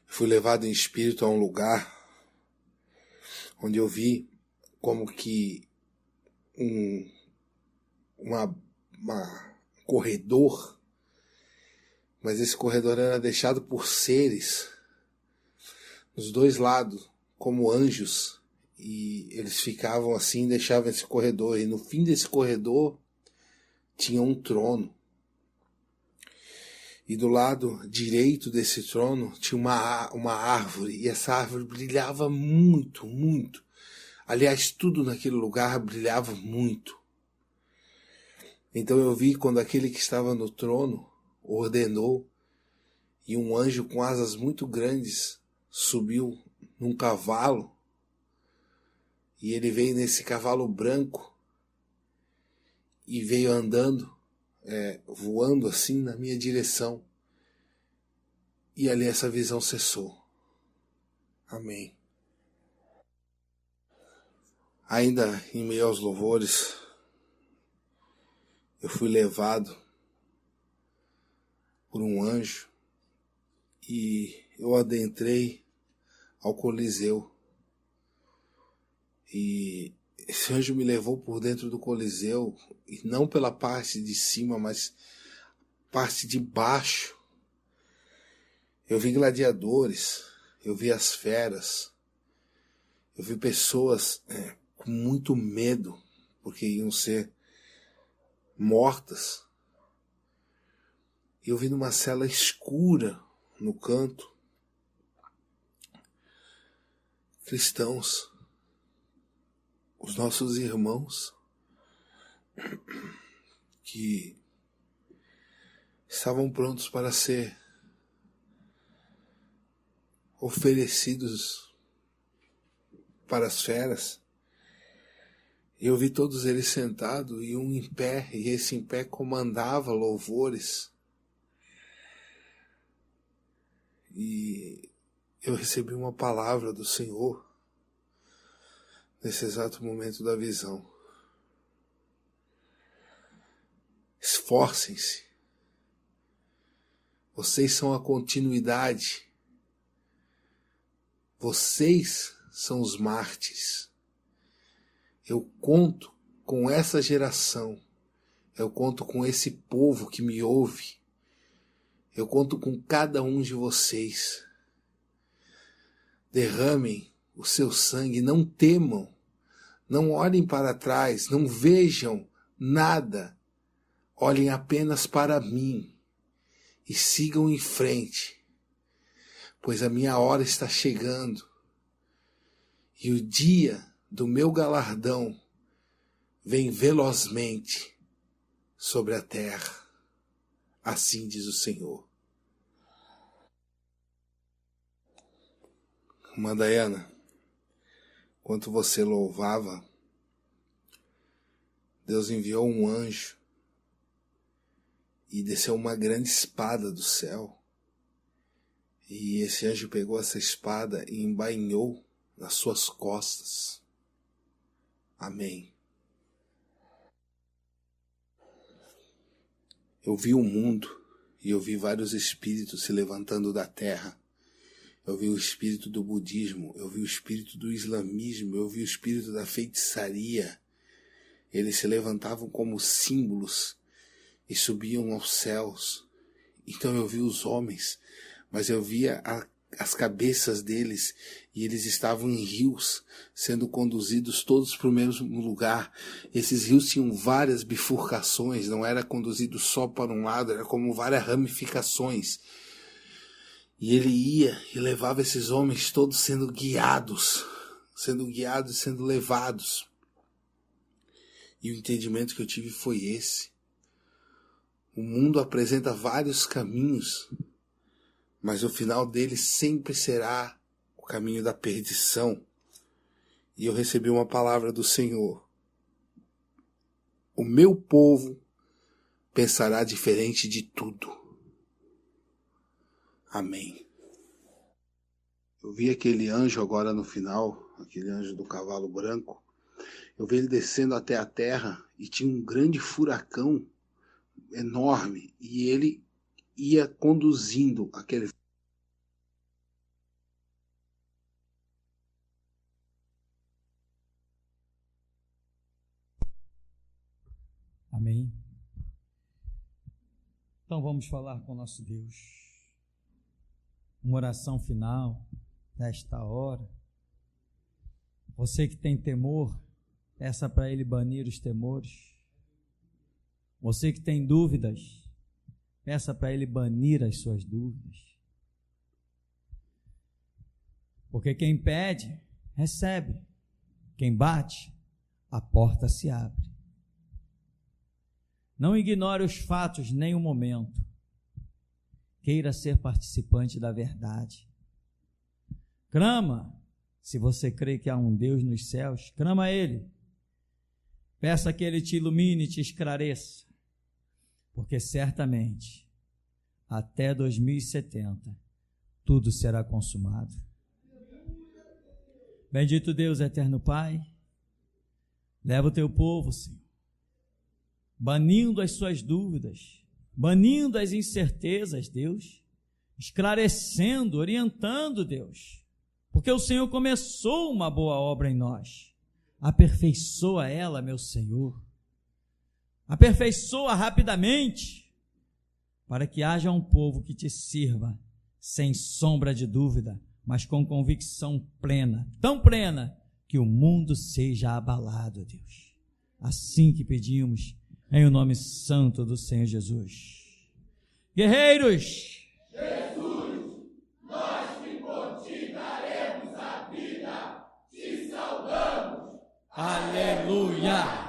fui levado em espírito a um lugar onde eu vi como que um corredor, mas esse corredor era deixado por seres nos dois lados, como anjos, e eles ficavam assim, deixavam esse corredor, e no fim desse corredor tinha um trono, e do lado direito desse trono tinha uma árvore, e essa árvore brilhava muito, muito. Aliás, tudo naquele lugar brilhava muito. Então eu vi quando aquele que estava no trono ordenou, e um anjo com asas muito grandes subiu num cavalo, e ele veio nesse cavalo branco e veio andando, voando assim na minha direção, e ali essa visão cessou. Amém. Ainda em meio aos louvores, eu fui levado por um anjo e eu adentrei ao Coliseu. E esse anjo me levou por dentro do Coliseu, e não pela parte de cima, mas parte de baixo. Eu vi gladiadores, eu vi as feras, eu vi pessoas com muito medo, porque iam ser mortas. Eu vi numa cela escura no canto cristãos, os nossos irmãos que estavam prontos para ser oferecidos para as feras. Eu vi todos eles sentados e um em pé, e esse em pé comandava louvores. E eu recebi uma palavra do Senhor nesse exato momento da visão. Esforcem-se. Vocês são a continuidade. Vocês são os mártires. Eu conto com essa geração. Eu conto com esse povo que me ouve. Eu conto com cada um de vocês. Derramem o seu sangue, não temam, não olhem para trás, não vejam nada. Olhem apenas para mim e sigam em frente, pois a minha hora está chegando e o dia do meu galardão vem velozmente sobre a terra. Assim diz o Senhor. Irmã Dayana, enquanto você louvava, Deus enviou um anjo e desceu uma grande espada do céu. E esse anjo pegou essa espada e embainhou nas suas costas. Amém. Eu vi o mundo e eu vi vários espíritos se levantando da terra. Eu vi o espírito do budismo, eu vi o espírito do islamismo, eu vi o espírito da feitiçaria. Eles se levantavam como símbolos e subiam aos céus. Então eu vi os homens, mas eu via as cabeças deles e eles estavam em rios, sendo conduzidos todos para o mesmo lugar. Esses rios tinham várias bifurcações, não era conduzido só para um lado, era como várias ramificações. E ele ia e levava esses homens todos sendo guiados e sendo levados. E o entendimento que eu tive foi esse. O mundo apresenta vários caminhos, mas o final dele sempre será o caminho da perdição. E eu recebi uma palavra do Senhor. O meu povo pensará diferente de tudo. Amém. Eu vi aquele anjo agora no final, aquele anjo do cavalo branco. Eu vi ele descendo até a terra e tinha um grande furacão enorme. E ele ia conduzindo aquele... Amém. Então vamos falar com o nosso Deus. Uma oração final nesta hora. Você que tem temor, peça para Ele banir os temores. Você que tem dúvidas, peça para Ele banir as suas dúvidas. Porque quem pede, recebe. Quem bate, a porta se abre. Não ignore os fatos nem o momento. Queira ser participante da verdade. Clama, se você crê que há um Deus nos céus, clama a Ele. Peça que Ele te ilumine e te esclareça, porque certamente, até 2070, tudo será consumado. Bendito Deus, eterno Pai, leva o teu povo, Senhor, banindo as suas dúvidas, banindo as incertezas, Deus, esclarecendo, orientando, Deus, porque o Senhor começou uma boa obra em nós, aperfeiçoa ela, meu Senhor, aperfeiçoa rapidamente, para que haja um povo que te sirva, sem sombra de dúvida, mas com convicção plena, tão plena, que o mundo seja abalado, Deus, assim que pedimos, em o nome santo do Senhor Jesus. Guerreiros, Jesus, nós que por ti daremos a vida, te saudamos. aleluia.